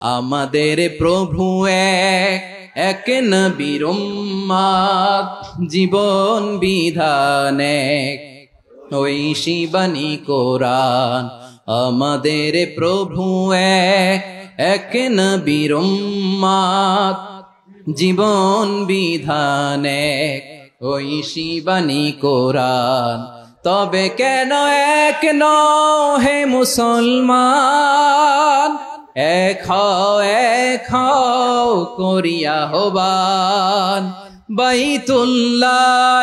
আমাদের প্রভু এক, এক নবীর উম্মত, জীবন বিধান এক, ওই শিবানী কোরআন। আমাদের প্রভু এক, এক নবীর উম্মত, জীবন বিধান এক, ওই শিবানী কোরআন। তবে কেন এক নও হে মুসলমান, এক হও করিয়া হবান। বাইতুল্লাহ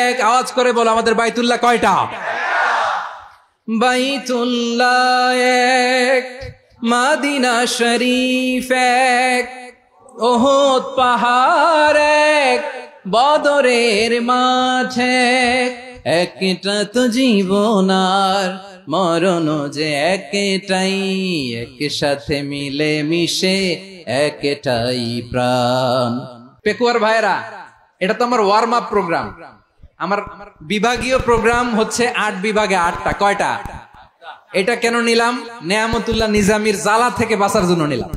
এক, আওয়াজ করে বলো আমাদের বাইতুল্লাহ কয়টা? বাইতুল্লাহ এক, মদিনা শরীফ এক, ওহদ পাহাড় এক, বদরের মাঠ এক। একটা তো জীবন আর মরণ যে একটাই, একসাথে মিলে মিশে একটাই প্রাণ। পেকুয়ার ভাইরা, এটা তো আমার ওয়ার্ম আপ প্রোগ্রাম। আমার বিভাগীয় প্রোগ্রাম হচ্ছে 8 বিভাগে 8টা। কয়টা? এটা কেন নিলাম? নেয়ামতুল্লাহ নিজামীর জ্বালা থেকে বাঁচার জন্য নিলাম।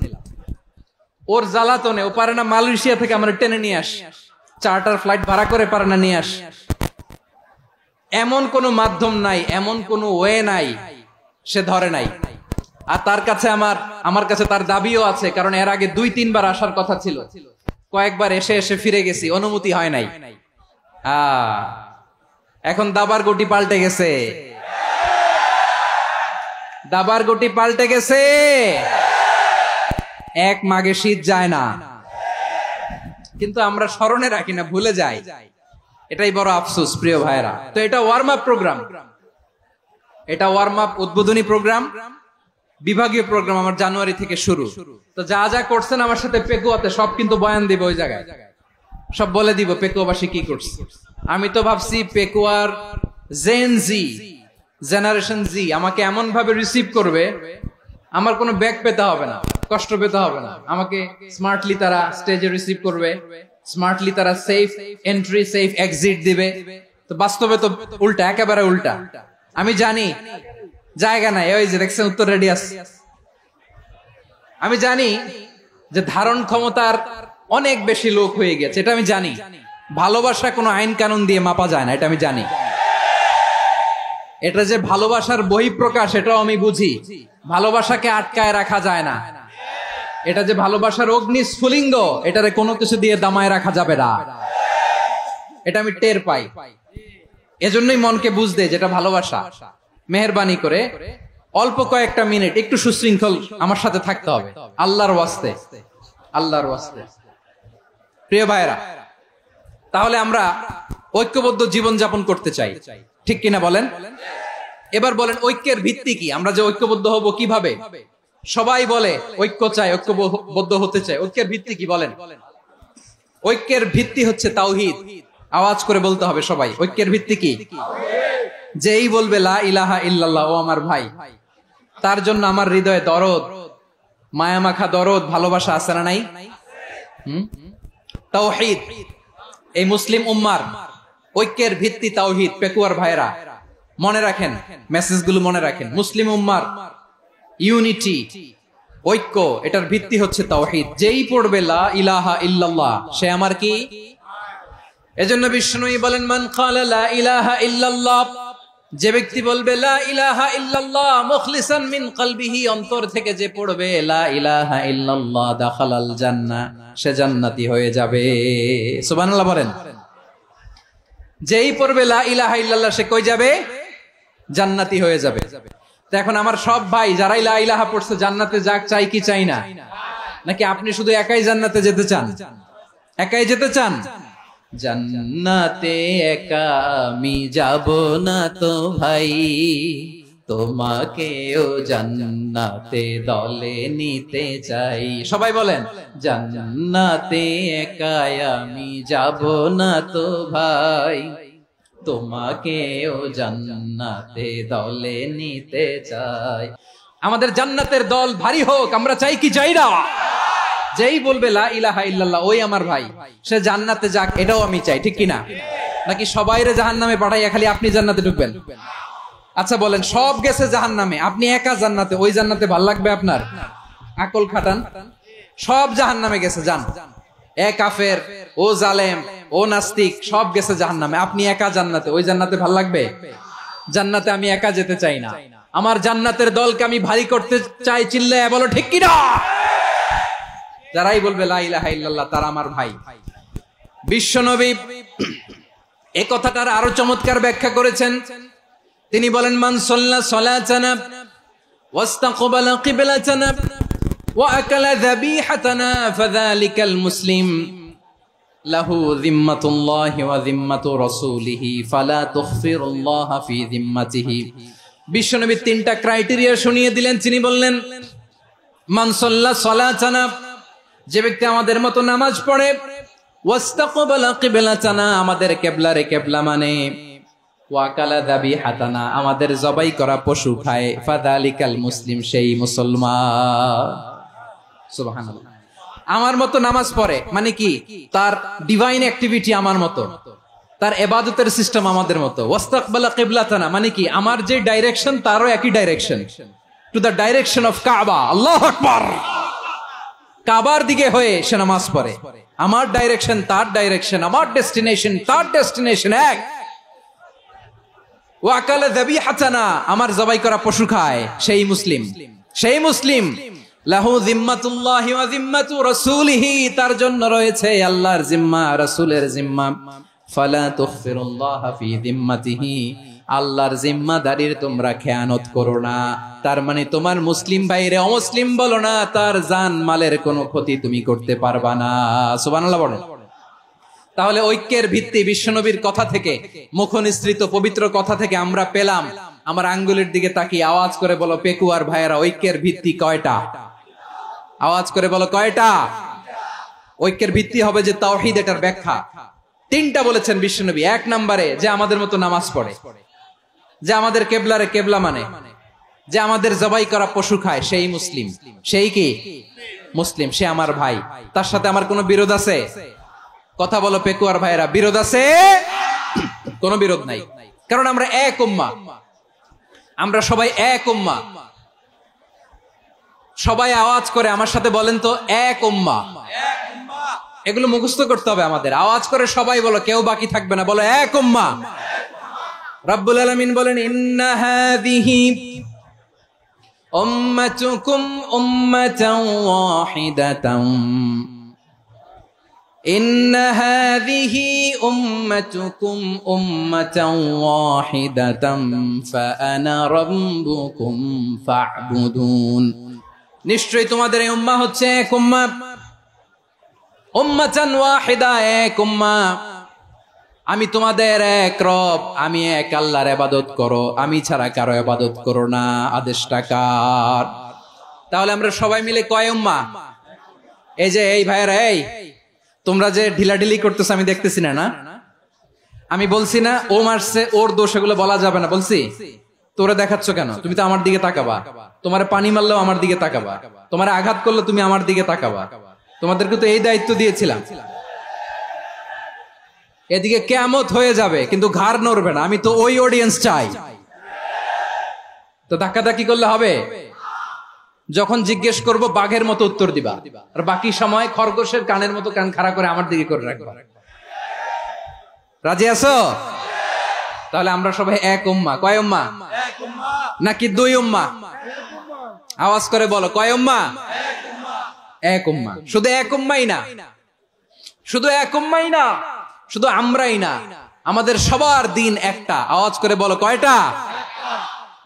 ওর জ্বালাতনে ও পারে না মালয়েশিয়া থেকে আমরা টেনে নিয়ে আস, চার্টার ফ্লাইট ভাড়া করে পারে না নিয়ে আস। এমন কোন মাধ্যম নাই, এমন কোন ওয়ে নাই সে ধরে নাই। আর তার কাছে আমার কাছে তার দাবিও আছে, কারণ এর আগে 2-3 বার আসার কথা ছিল, কয়েকবার এসে এসে ফিরে গেছি, অনুমতি হয় নাই। এখন দাবার গটি পাল্টে গেছে, দাবার গটি পাল্টে গেছে। এক মাঘে শীত যায় না, কিন্তু আমরা স্মরণে রাখি না, ভুলে যাই। এটাই বড় আফসোস প্রিয় ভাইরা। তো এটা ওয়ার্ম আপ প্রোগ্রাম, এটা ওয়ার্ম আপ উদ্বোধনী প্রোগ্রাম, বিভাগীয় প্রোগ্রাম আমার জানুয়ারি থেকে শুরু। তো যা যা করছেন আমার সাথে পেকুয়াতে সব কিন্তু বয়ান দিব, ওই জায়গায় সব বলে দিব পেকুয়াবাসী কি করছে। আমি তো ভাবছি পেকুয়ার জেনারেশন জি আমাকে এমন ভাবে রিসিভ করবে, আমার কোনো ব্যাক পেতে হবে না, কষ্ট পেতে হবে না। আমাকে স্মার্টলি তারা স্টেজে রিসিভ করবে, স্মার্টলি তারা সেফ এন্ট্রি সেফ এক্সিট দিবে। তো বাস্তবে তো উল্টা, একেবারে উল্টা। আমি জানি জায়গা নাই, ওই যে দেখছেন উত্তর রেডিয়াস। আমি জানি যে ধারণ ক্ষমতার অনেক বেশি লোক হয়ে গেছে, এটা আমি জানি। ভালোবাসা কোনো আইন কানুন দিয়ে মাপা যায় না, এটা আমি জানি। এটা যে ভালোবাসার বহিঃপ্রকাশ, এটাও আমি বুঝি। ভালোবাসাকে আটকায় রাখা যায় না। এটা যে ভালোবাসার অগ্নিস্ফুলিঙ্গ, এটারে কোনো কিছু দিয়ে দামায় রাখা যাবে না, এটা আমি টের পাই। এজন্যই মনকে বুঝতে যেটা ভালোবাসা। মেহেরবানি করে অল্প কয়েকটা মিনিট একটু সুশৃঙ্খল আমার সাথে থাকতে হবে, আল্লাহর ওয়াস্তে, আল্লাহর ওয়াস্তে। প্রিয় ভাইরা, তাহলে আমরা ঐক্যবদ্ধ জীবন যাপন করতে চাই, ঠিক কিনা বলেন? এবার বলেন ঐক্যের ভিত্তি কি? আমরা যে ঐক্যবদ্ধ হব কিভাবে? সবাই বলে ঐক্য চাই, ঐক্যবদ্ধ হতে চাই। ঐক্যের ভিত্তি কি বলেন? ঐক্যের ভিত্তি হচ্ছে তাওহীদ। আওয়াজ করে বলতে হবে সবাই, ঐক্যের ভিত্তি কি? যেই বলবে লা ইলাহা ইল্লাল্লাহ, ও আমার ভাই, তার জন্য আমার হৃদয়ে দরদ, মায়ামাখা দরদ, ভালোবাসা আছে না নাই? তাওহীদ, এই মুসলিম উম্মার ঐক্যের ভিত্তি তাওহীদ। পেকুয়ার ভাইরা মনে রাখেন, মেসেজগুলো মনে রাখেন। মুসলিম উম্মার ইউনিটি, ঐক্য, এটার ভিত্তি হচ্ছে তাওহীদ। যেই পড়বে লা ইলাহা ইল্লাল্লাহ, সে আমার কি? এজন্য বিষ্ণুই বলেন মান ক্বালা লা ইলাহা ইল্লাল্লাহ, যে ব্যক্তি বলবে লা ইলাহা ইল্লাল্লাহ মুখলিসান মিন কলবিহি, অন্তর থেকে যে পড়বে লা ইলাহা ইল্লাল্লাহ, দাখালাল জান্নাহ, সে জান্নাতি হয়ে যাবে। সুবহানাল্লাহ বলেন। যেই পড়বে লা ইলাহা ইল্লাল্লাহ, সে কই যাবে? জান্নাতি হয়ে যাবে। তো এখন আমার সব ভাই যারাই লা ইলাহা পড়ছে জান্নাতে যাক, চাই কি চাই না? নাকি আপনি শুধু একাই জান্নাতে যেতে চান? একাই যেতে চান? জান্নাতে একা আমি যাব না তো ভাই, তোমাকেও জান্নাতে দলে নিতে চাই। সবাই বলেন জান্নাতে একা আমি যাব না তো ভাই, তোমাকেও জান্নাতে দলে নিতে চাই। আমাদের জান্নাতের দল ভারী হোক, আমরা চাই কি চাই না? যেই বলবে লা ইলাহা ইল্লাল্লাহ, ওই আমার ভাই, সে জান্নাতে যাক, এটাও আমি চাই, ঠিক কিনা? নাকি সবাইরে জাহান্নামে পাঠাইয়া খালি আপনি জান্নাতে ঢুকবেন? আচ্ছা বলেন, সব গেছে জাহান্নামে, আপনি একা জান্নাতে, ওই জান্নাতে ভাল লাগবে আপনার? আকল খাটান, সব জাহান্নামে গেছে। যান, এ কাফের, ও জালেম, ও নাস্তিক, সব গেছে জাহান্নামে। আপনি একা জান্নাতে। ওই জান্নাতে ভাল লাগবে? জান্নাতে আমি একা যেতে চাই না। আমার জান্নাতের দলকে আমি ভারী করতে চাই। চিল্লায় বলো ঠিক কিনা? যারাই বলবে লা ইলাহা ইল্লাল্লাহ তারা আমার ভাই। বিশ্বনবী এই কথাটার আরো চমৎকার ব্যাখ্যা করেছেন। তিনি বলেন, মান সাল্লা সালাতানা ওয়াস্তাকবালা কিবলাতানা ওয়া আকালা যাবিহাতানা ফাযালিকাল মুসলিম লাহু যিম্মাতুল্লাহি ওয়া যিম্মাতু রাসূলিহি ফালা তুখফিরুল্লাহা ফি যিম্মাতিহি। বিশ্বনবী তিনটা ক্রাইটেরিয়া শুনিয়ে দিলেন। তিনি বললেন, মান সাল্লা সালাতানা, যে ব্যক্তি আমাদের মতো নামাজ পড়ে, ওয়াস্তাকবালা কিবলাতানা, আমাদের কিবলারে কিবলা মানে, ওয়া আকালা যাবিহাতানা, আমাদের জবাই করা পশু খায়, ফাযালিকাল মুসলিম, সেই মুসলমান। সুবহানাল্লাহ। আমার মতো নামাজ পড়ে মানে কি? তার ডিভাইন অ্যাক্টিভিটি আমার মতো, তার ইবাদতের সিস্টেম আমাদের মতো। ওয়াস্তাকবালা কিবলাতানা মানে কি? আমার যে ডাইরেকশন তারও একই direction, to the direction of কাবা। আল্লাহু আকবার। কাবার দিকে হয়ে সে নামাজ পড়ে। আমার ডাইরেকশন তার ডাইরেকশন, আমার ডেস্টিনেশন তার ডেস্টিনেশন এক। ওয়া আকালা যাবিহাতানা, আমার জবাই করা পশু খায়, সেই মুসলিম। সেই মুসলিম। লাহু যিম্মাতুল্লাহি ওয়া যিম্মাতু রাসূলিহি, তার জন্য রয়েছে আল্লাহর জিম্মা, রাসূলের জিম্মা। ফালা তুখফিরুল্লাহা ফি যিম্মাতিহি, আল্লাহর জিম্মাদারির তোমরা খেয়ানত করো না। তার মানে তোমার মুসলিম ভাইরে অমুসলিম বলো না, তার জান মালের কোনো ক্ষতি তুমি করতে পারবা না। সুবহানাল্লাহ বলেন। তাহলে ঐক্যের ভিত্তি বিশ্বনবীর কথা থেকে, মুখনিসৃত পবিত্র কথা থেকে আমরা পেলাম। আমার আঙ্গুলের দিকে তাকিয়ে আওয়াজ করে বলো পেকুয়ার ভাইয়েরা, ঐক্যের ভিত্তি কয়টা? আওয়াজ করে বলো কয়টা? ঐক্যের ভিত্তি হবে যে তাওহীদ, এটার ব্যাখ্যা তিনটা বলেছেন বিশ্বনবী। এক নম্বরে, যে আমাদের মতো নামাজ পড়ে, যে আমাদের কেবলারে কেবলা মানে, যে আমাদের জবাই করা পশু খায়, সেই মুসলিম। সেই কি? মুসলিম। সে আমার ভাই। তার সাথে আমার কোনো বিরোধ আছে? কথা বলো পেকুয়ার ভাইরা, বিরোধ আছে? কোনো বিরোধ নাই, কারণ আমরা এক উম্মাহ। আমরা সবাই এক উম্মাহ। সবাই আওয়াজ করে আমার সাথে বলেন তো, এক উম্মাহ। এগুলো মুখস্থ করতে হবে আমাদের। আওয়াজ করে সবাই বলো, কেউ বাকি থাকবে না, বলো এক উম্মাহ। রব্বুল আলামিন বলেন, ইন্না হাযিহি উম্মাতুকুম উম্মাতান ওয়াহিদাতান, ইন্না হাযিহি উম্মাতুকুম উম্মাতান ওয়াহিদাতান ফাআনা রাব্বুকুম ফা'বুদুন। নিশ্চয়ই তোমাদের এই উম্মাহ হচ্ছে এক উম্মাহ। উম্মাতান ওয়াহিদা, এক উম্মাহ। আমি তোমাদের এক রব, আমি এক আল্লাহর ইবাদত করো, আমি ছাড়া কারো ইবাদত করো না। আদেশটা কার? তাহলে আমরা সবাই মিলে কয় উম্মাহ? এই যে এই ভাইয়েরা, এই তোমরা যে ঢিলাঢিলি করতেছ আমি দেখতেছি না। না, আমি বলছি না ও মারছে, ওর দোষ, এগুলো বলা যাবে না। বলছি তোরা দেখাচ্ছ কেন? তুমি তো আমার দিকে তাকাবা। তোমার পানি মারলেও আমার দিকে তাকাবা, তোমার আঘাত করলে তুমি আমার দিকে তাকাবা। তোমাদেরকে তো এই দায়িত্ব দিয়েছিলাম। এদিকে কিয়ামত হয়ে যাবে কিন্তু ঘাড় নড়বে না। আমি তো ওই অডিয়েন্স চাই। তো ধাক্কাধাক্কি করলে হবে? যখন জিজ্ঞেস করব বাঘের মতো উত্তর দিবা, আর বাকি সময় খরগোশের কানের মতো কান খাড়া করে আমার দিকে করে রাখবা। রাজি আছো? তাহলে আমরা সবাই এক উম্মাহ। কয় উম্মাহ? নাকি দুই উম্মাহ? আওয়াজ করে বলো, কয় উম্মাহ? এক উম্মাহ। শুধু এক উম্মাই না, শুধু এক উম্মাই না, শুধু আমরাই না, আমাদের সবার দিন একটা। আওয়াজ করে বলো কয়টা?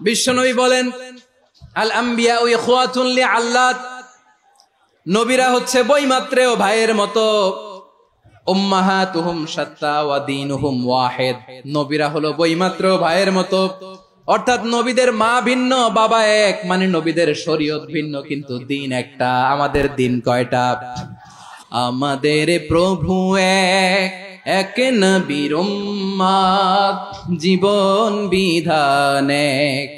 বিশ্বনবী বলেন, আল আম্বিয়া ইখওয়াতুন লিআল্লাত, নবীরা হচ্ছে বৈমাত্রেয় ভাইয়ের মতো। উম্মাহাতুহুম শাত্তা ওয়া দীনুহুম ওয়াহিদ, নবীরা হলো বৈমাত্রেয় ভাইয়ের মতো। অর্থাৎ নবীদের মা ভিন্ন, বাবা এক, মানে নবীদের শরীয়ত ভিন্ন, কিন্তু দিন একটা। আমাদের দিন কয়টা? আমাদের প্রভু এক, এক নবীর উম্মত, জীবন বিধান এক,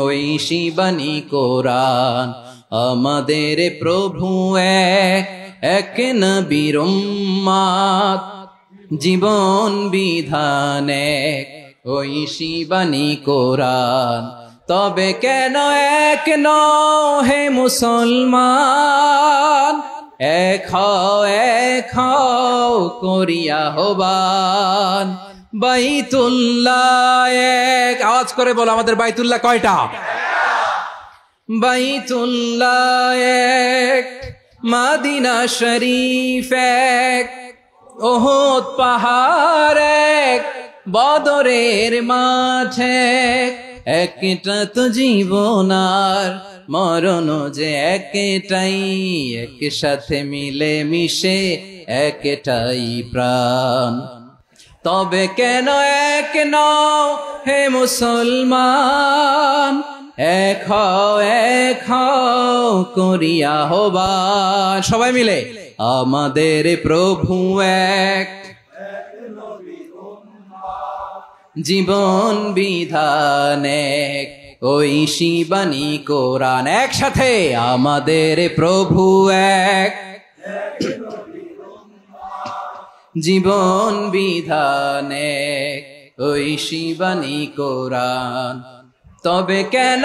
ওই শিবানী কোরআন। আমাদের প্রভু এক, এক নবীর উম্মত, জীবন বিধান এক, ওই শিবানী কোরআন। তবে কেন এক নও হে মুসলমান, এক হও করিয়া হবান। বাইতুল্লাহ এক, আওয়াজ করে বলো আমাদের বাইতুল্লাহ কয়টা? বাইতুল্লাহ এক, মদিনা শরীফ এক, ওহদ পাহাড় এক, বদরের মাঠ এক। একটা তো জীবন আর মরণ যে একটাই, একসাথে মিলে মিশে একটাই প্রাণ। তবে কেন এক নও হে মুসলমান, এক হও করিয়া হবান। সবাই মিলে আমাদের প্রভু এক, জীবন বিধান এক, ঐশী বাণী কোরআন। একসাথে আমাদের প্রভু এক, জীবন বিধান এক, ঐশী বাণী কোরআন। তবে কেন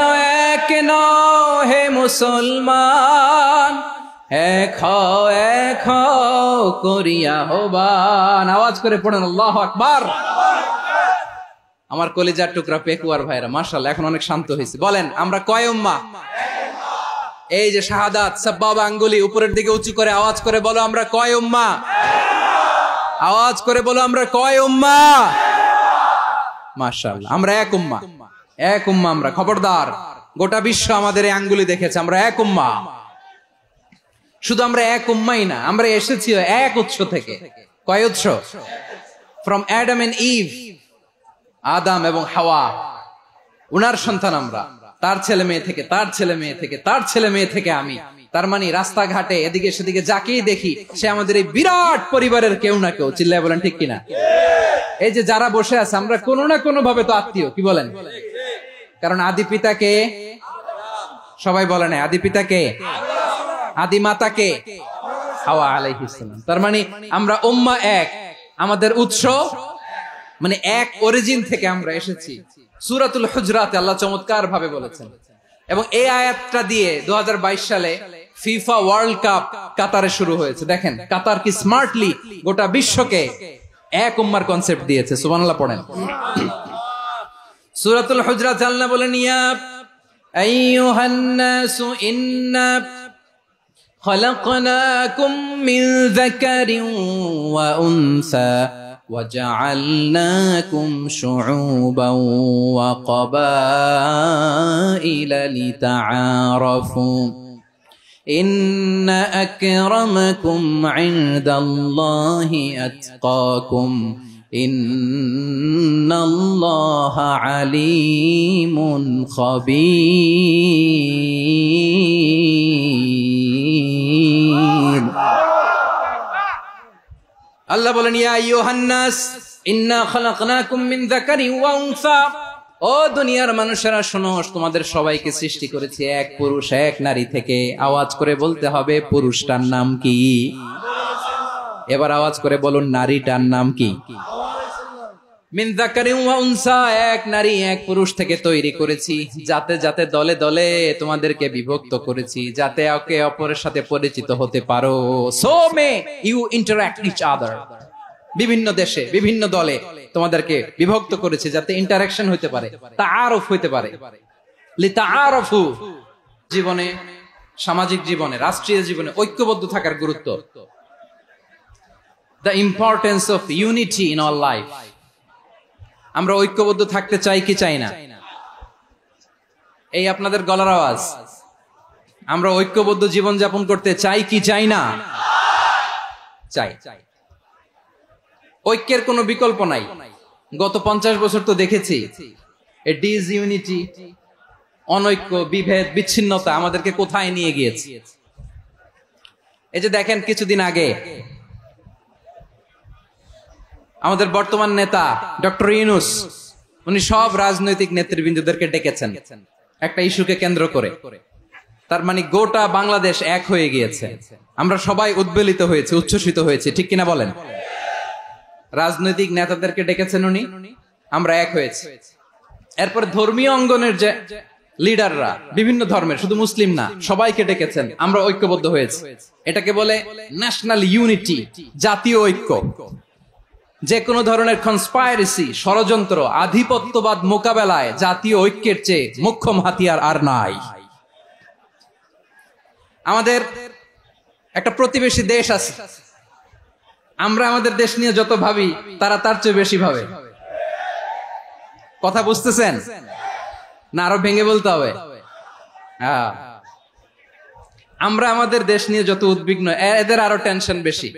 এক নও হে মুসলমান, এক হও করিয়া হবান। আওয়াজ করে পড়েন আল্লাহু আকবার। আমার কলিজার টুকরা পেকুয়ার ভাইরা মাশাআল্লাহ এখন অনেক শান্ত হয়েছে। বলেন আমরা কয় উম্মাহ? এই যে শাহাদাত সাব্বাবা আঙ্গুলি উপরের দিকে উঁচু করে আওয়াজ করে বলো আমরা কয় উম্মাহ? আওয়াজ করে বলো আমরা কয় উম্মাহ? মাশাআল্লাহ আমরা এক উম্মাহ, এক উম্মাহ আমরা। খবরদার, গোটা বিশ্ব আমাদের এই আঙ্গুলি দেখেছে, আমরা এক উম্মাহ। শুধু আমরা এক উম্মাই না, আমরা এসেছি এক উৎস থেকে। কয় উৎস? ফ্রম অ্যাডাম এন্ড ইভ, আদম এবং হাওয়া, উনার সন্তান আমরা। তার ছেলে মেয়ে থেকে, তার ছেলে মেয়ে থেকে, তার ছেলে মেয়ে থেকে আমি। তার মানে রাস্তাঘাটে এদিকে সেদিকে যাকেই দেখি সে আমাদের এই বিরাট পরিবারের কেউ না কেউ। চিল্লায় বলেন ঠিক কিনা? এই যে যারা বসে আছে আমরা কোনো না কোনো ভাবে তো আত্মীয়, কি বলেন? কারণ আদি পিতাকে সবাই বলে না, আদি পিতাকে, আদি মাতাকে হাওয়া আলাইহিস সালাম। তার মানে আমরা উম্মাহ এক, আমাদের উৎস মানে এক অরিজিন থেকে আমরা এসেছি। সূরাতুল হুজরাতে আল্লাহ চমৎকার ভাবে বলেছেন। এবং এই আয়াতটা দিয়ে 2022 সালে ফিফা ওয়ার্ল্ড কাপ কাতারে শুরু হয়েছে। দেখেন কাতার কি স্মার্টলি গোটা বিশ্বকে এক উম্মার কনসেপ্ট দিয়েছে। সুবহানাল্লাহ পড়েন। সূরাতুল হুজরাত আল্লাহ বলেন, ইয়া আইয়ুহান নাসু ইন্না খলাকনাকুম মিন যাকারিন ওয়া উনসা وجعلناكم شعوبا وقبائل لتعارفوا إن أكرمكم عند الله أتقاكم إن الله عليم خبير। আল্লাহ বলেন, ইয়া আইয়ুহান নাস ইন্না খালাকনাকুম মিন যাকারিন ওয়া উনসা, ও দুনিয়ার মানুষেরা শোনো, তোমাদের সবাইকে সৃষ্টি করেছি এক পুরুষ এক নারী থেকে। আওয়াজ করে বলতে হবে পুরুষটার নাম কি? এবার আওয়াজ করে বলুন নারীটার নাম কি? মিন যাকারিন ওয়া উনসা, এক নারী এক পুরুষ থেকে তৈরি করেছি। যাতে যাতে দলে দলে তোমাদেরকে বিভক্ত করেছি, যাতে একে অপরের সাথে পরিচিত হতে পারো। So may you interact each other. বিভিন্ন দেশে বিভিন্ন দলে তোমাদেরকে বিভক্ত করেছি যাতে ইন্টারঅ্যাকশন হতে পারে, তাআরুফ হতে পারে। লিতাআরফু, জীবনে, সামাজিক জীবনে, রাষ্ট্রীয় জীবনে ঐক্যবদ্ধ থাকার গুরুত্ব। The importance of unity in our life. আমরা ঐক্যবদ্ধ থাকতে চাই কি চাই না? এই আপনাদের গলার আওয়াজ। আমরা ঐক্যবদ্ধ জীবন যাপন করতে চাই কি চাই না? চাই। ঐক্যের কোনো বিকল্প নাই। গত 50 বছর তো দেখেছি এ ডিসইউনিটি, অনৈক্য, বিভেদ, বিচ্ছিন্নতা আমাদেরকে কোথায় নিয়ে গিয়েছে। এই যে দেখেন কিছুদিন আগে আমাদের বর্তমান নেতা ডক্টর ইউনূস, উনি সব রাজনৈতিক নেতৃবৃন্দদেরকে ডেকেছেন একটা ইস্যুকে কেন্দ্র করে। তার মানে গোটা বাংলাদেশ এক হয়ে গিয়েছে। আমরা সবাই উদ্বেলিত হয়েছে, উচ্ছ্বসিত হয়েছে, ঠিক কিনা বলেন? রাজনৈতিক নেতাদেরকে ডেকেছেন উনি, আমরা এক হয়েছে। এরপর ধর্মীয় অঙ্গনের যে লিডাররা বিভিন্ন ধর্মের, শুধু মুসলিম না, সবাইকে ডেকেছেন, আমরা ঐক্যবদ্ধ হয়েছি। এটাকে বলে ন্যাশনাল ইউনিটি, জাতীয় ঐক্য। যে কোনো ধরনের কনস্পাইরেসি, ষড়যন্ত্র, আধিপত্যবাদ মোকাবেলায় জাতীয় ঐক্যের চেয়ে মোক্ষম হাতিয়ার আর নাই। আমাদের একটা প্রতিবেশী দেশ আছে, আমরা আমাদের দেশ নিয়ে যত ভাবি তারা তার চেয়ে বেশি ভাবে। কথা বুঝতেছেন না? আরো ভেঙে বলতে হবে। আমরা আমাদের দেশ নিয়ে যত উদ্বিগ্ন, এদের আরো টেনশন বেশি।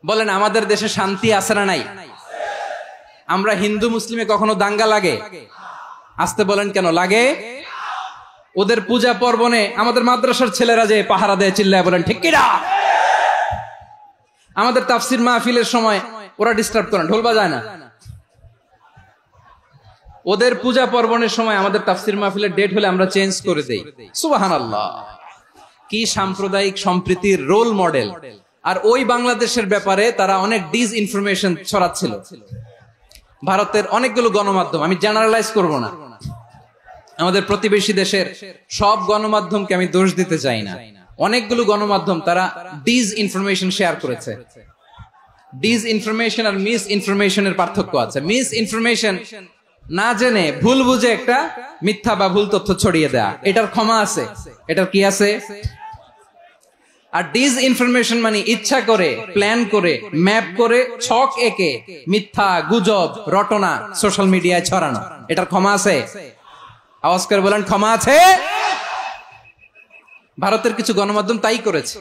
বলেন আমাদের দেশে শান্তি আছে না নাই? আমরা হিন্দু মুসলিমে কখনো দাঙ্গা লাগে? আসতে বলেন কেন লাগে? ওদের পূজা পার্বণে আমাদের মাদ্রাসার ছেলেরা যে পাহারা দেয়, চিল্লায় বলেন ঠিক কিনা? আমাদের তাফসির মাহফিলের সময় ওরা ডিস্টার্ব করেন, ঢোল বাজায় না। ওদের পূজা পার্বণের সময় আমাদের তাফসির মাহফিলের ডেট হলে আমরা চেঞ্জ করে দেই। সুবহানাল্লাহ, কি সাম্প্রদায়িক সম্প্রীতির রোল মডেল। আর ওই বাংলাদেশের ব্যাপারে তারা অনেক ডিস ইনফরমেশন ছড়াচ্ছিল। ভারতের অনেকগুলো গণমাধ্যম, আমি জেনারেলাইজ করব না, আমাদের প্রতিবেশী দেশের সব গণমাধ্যমকে আমি দোষ দিতে চাই না, অনেকগুলো গণমাধ্যম তারা ডিস ইনফরমেশন শেয়ার করেছে। ডিস ইনফরমেশন আর মিস ইনফরমেশনের পার্থক্য আছে। মিস ইনফরমেশন না জেনে ভুল বুঝে একটা মিথ্যা বা ভুল তথ্য ছড়িয়ে দেয়া, এটার ক্ষমা আছে, এটার কি আছে? আর ডিস ইনফরমেশন মানে ইচ্ছা করে, প্ল্যান করে, ম্যাপ করে, ছক এঁকে মিথ্যা, গুজব, রটনা সোশ্যাল মিডিয়ায় ছড়ানো, এটার ক্ষমা আছে? আওয়াজ করে বলেন ক্ষমা আছে? ভারতের কিছু গণমাধ্যম তাই করেছে,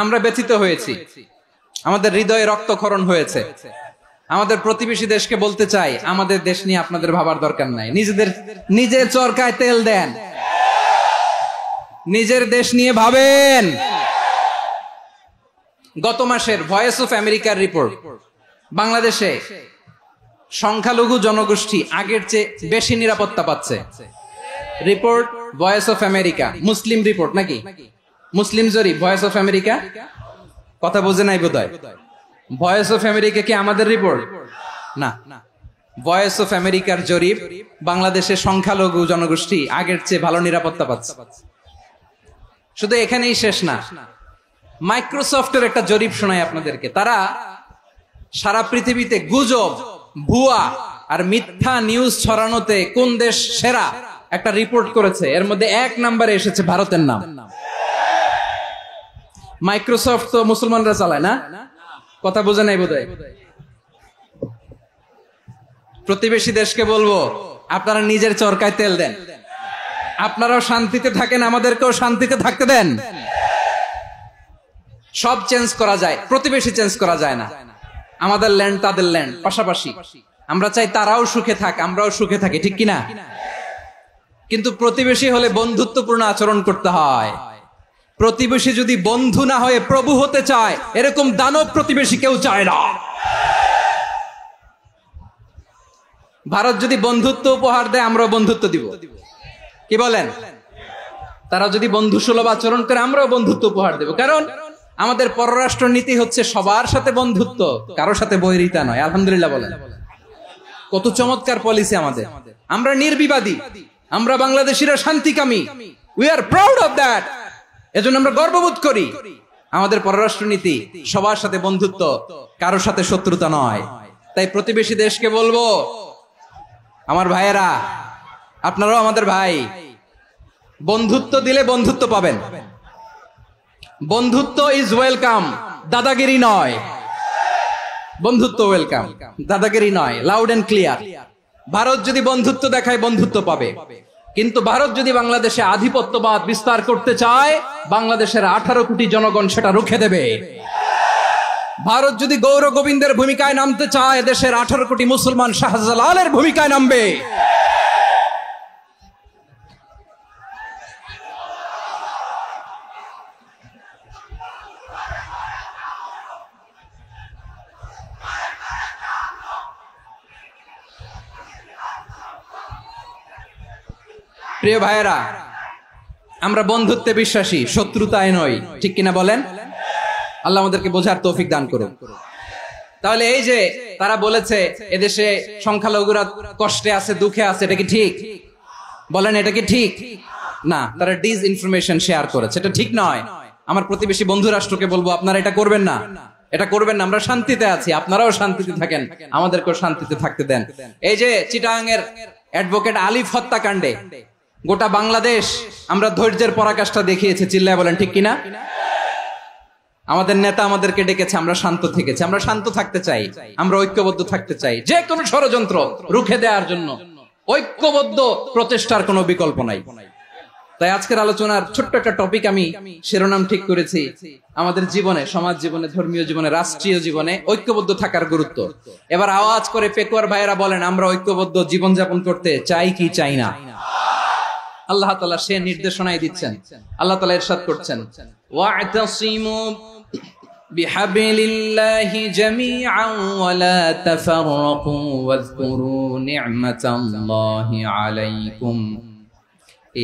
আমরা ব্যথিত হয়েছি, আমাদের হৃদয়ে রক্তক্ষরণ হয়েছে। আমাদের প্রতিবেশী দেশকে বলতে চাই, আমাদের দেশ নিয়ে আপনাদের ভাবার দরকার নাই, নিজের চরকায় তেল দেন, নিজের দেশ নিয়ে ভাবেন। গত মাসের ভয়েস অফ আমেরিকার রিপোর্ট, বাংলাদেশে সংখ্যালঘু জনগোষ্ঠী আগের চেয়ে বেশি নিরাপত্তা পাচ্ছে। Report voice of America, Muslim report নাকি? মুসলিম জরিপ, ভয়েস অফ আমেরিকা। কথা বোঝে নাই বোধহয়। ভয়েস অফ আমেরিকা কি আমাদের রিপোর্ট? না, ভয়েস অফ আমেরিকার জরিপ, বাংলাদেশের সংখ্যালঘু জনগোষ্ঠী আগের চেয়ে ভালো নিরাপত্তা পাচ্ছে। শুধু এখানেই শেষ না, মাইক্রোসফটের একটা জরিপ শোনায় আপনাদেরকে। তারা সারা পৃথিবীতে গুজব, ভুয়া আর মিথ্যা নিউজ ছড়ানোতে কোন দেশ সেরা একটা রিপোর্ট করেছে। এর মধ্যে 1 নম্বরে এসেছে ভারতের নাম। মাইক্রোসফট তো মুসলমানরা চালায় না? কথা বোঝে নাই বোধহয়। প্রতিবেশী দেশকে বলবো, আপনারা নিজের চরকায় তেল দেন, আপনারাও শান্তিতে থাকেন, আমাদেরকেও শান্তিতে থাকতে দেন। সব চেঞ্জ করা যায়, প্রতিবেশী চেঞ্জ করা যায় না। আমাদের ল্যান্ড তাদের ল্যান্ড, পাশাপাশি। আমরা চাই তারাও সুখে থাক, আমরাও সুখে থাকি, ঠিক কিনা? কিন্তু প্রতিবেশী হলে বন্ধুত্বপূর্ণ আচরণ করতে হয়। প্রতিবেশী যদি বন্ধু না হয়ে প্রভু হতে চায়, এরকম দানব প্রতিবেশী কেউ চায় না। ভারত যদি বন্ধুত্ব উপহার দেয়, আমরাও বন্ধুত্ব দিব, কি বলেন? তারা যদি বন্ধু সুলভ আচরণ করে, আমরাও বন্ধুত্ব উপহার দেব। কারণ আমাদের পররাষ্ট্র নীতি হচ্ছে সবার সাথে বন্ধুত্ব, কারোর সাথে বৈরিতা নয়। আলহামদুলিল্লাহ বলেন, কত চমৎকার পলিসি আমাদের। আমরা নির্বিবাদী, আমরা বাংলাদেশিরা শান্তিকামী, we are proud of that. এজন্য আমরা গর্ববোধ করি। আমাদের পররাষ্ট্র নীতি সবার সাথে বন্ধুত্ব, কারোর সাথে শত্রুতা নয়। তাই প্রতিবেশী দেশকে বলবো, আমার ভাইয়েরা, আপনারাও আমাদের ভাই, বন্ধুত্ব দিলে বন্ধুত্ব পাবেন। বন্ধুত্ব ইজ ওয়েলকাম, দাদাগিরি নয়। বন্ধুত্ব ওয়েলকাম, দাদাগিরি নয়, লাউড এন্ড ক্লিয়ার। ভারত যদি বন্ধুত্ব দেখায়, বন্ধুত্ব পাবে। কিন্তু ভারত যদি বাংলাদেশে আধিপত্যবাদ বিস্তার করতে চায়, বাংলাদেশের 18 কোটি জনগণ সেটা রুখে দেবে। ভারত যদি গৌর গোবিন্দের ভূমিকায় নামতে চায়, দেশের 18 কোটি মুসলমান শাহজালালের ভূমিকায় নামবে। প্রিয় ভাইয়েরা, আমরা বন্ধুত্বে বিশ্বাসী, শত্রুতায় নই, ঠিক কিনা বলেন? আল্লাহ আমাদেরকে বোঝার তৌফিক দান করুন। তাহলে এই যে তারা বলেছে এদেশে সংখ্যালঘুরা কষ্টে আছে, দুঃখে আছে, এটা কি ঠিক? বলেন এটা কি ঠিক? না, তারা ডিস ইনফরমেশন শেয়ার করেছে, এটা ঠিক নয়। আমার প্রতিবেশী বন্ধু রাষ্ট্রকে বলবো আপনারা এটা করবেন না, এটা করবেন না। আমরা শান্তিতে আছি, আপনারাও শান্তিতে থাকেন, আমাদেরকেও শান্তিতে থাকতে দেন। এই যে চিটাগাং এর অ্যাডভোকেট আলিফ হত্যাকাণ্ডে গোটা বাংলাদেশ আমরা ধৈর্যের পরাকাষ্ঠা দেখিয়েছে, চিল্লায় বলেন ঠিক কিনা? আমাদের নেতা আমাদেরকে ডেকেছে, আমরা শান্ত থেকেছি। আমরা শান্ত থাকতে চাই, আমরা ঐক্যবদ্ধ থাকতে চাই। যে কোনো ষড়যন্ত্র রুখে দেওয়ার জন্য ঐক্যবদ্ধ প্রচেষ্টার কোনো বিকল্প নাই। তাই আজকের আলোচনার ছোট্ট একটা টপিক আমি শিরোনাম ঠিক করেছি, আমাদের জীবনে, সমাজ জীবনে, ধর্মীয় জীবনে, রাষ্ট্রীয় জীবনে ঐক্যবদ্ধ থাকার গুরুত্ব। এবার আওয়াজ করে পেকুয়ার ভাইয়েরা বলেন, আমরা ঐক্যবদ্ধ জীবনযাপন করতে চাই কি চাই না? আল্লাহ তাআলা সে নির্দেশনাই দিচ্ছেন। আল্লাহ তাআলা ইরশাদ করছেন, ওয়া'তাসিমু বিহাবলিল্লাহি জামিআন ওয়া লা তাফাররাকু ওয়াযকুরু নি'মাতাল্লাহি আলাইকুম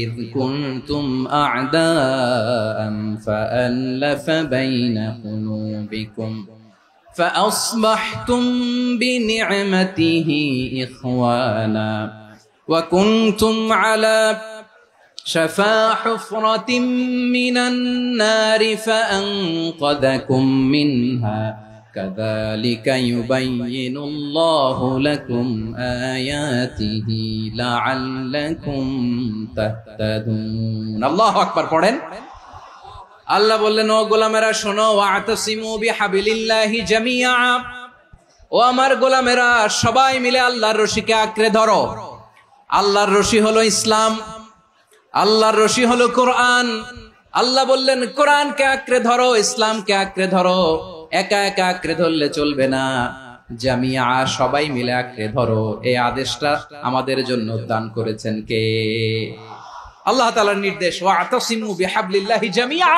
إذ كنتم أعداء فألف بين قلوبكم فأصبحتم بنعمته إخوانا وكنتم على شفا حفرة من النار فأنقذكم منها كذلك يبين الله لكم آياته لعلكم تهتدون الله أكبر পড়েন। আল্লাহ বললেন, ও গোলামেরা শোনো, ওয়া'তাসিমু বিহাবলিল্লাহি জামিআ, ও আমার গোলামেরা সবাই মিলে আল্লাহর রশিকে আঁকড়ে ধরো। আল্লাহর রশি হলো ইসলাম, আল্লাহর রশি হলো কোরআন। আল্লাহ বললেন কোরআনকে আঁকড়ে ধরো, ইসলামকে আঁকড়ে ধরো। একা একা আঁকড়ে ধরলে চলবে না, জামিয়া সবাই মিলে আঁকড়ে ধরো। এই আদেশটা আমাদের জন্য দান করেছেন কে? আল্লাহ তাআলার নির্দেশ, ওয়া'তাসিমু বিহাবলিল্লাহি জামিআ,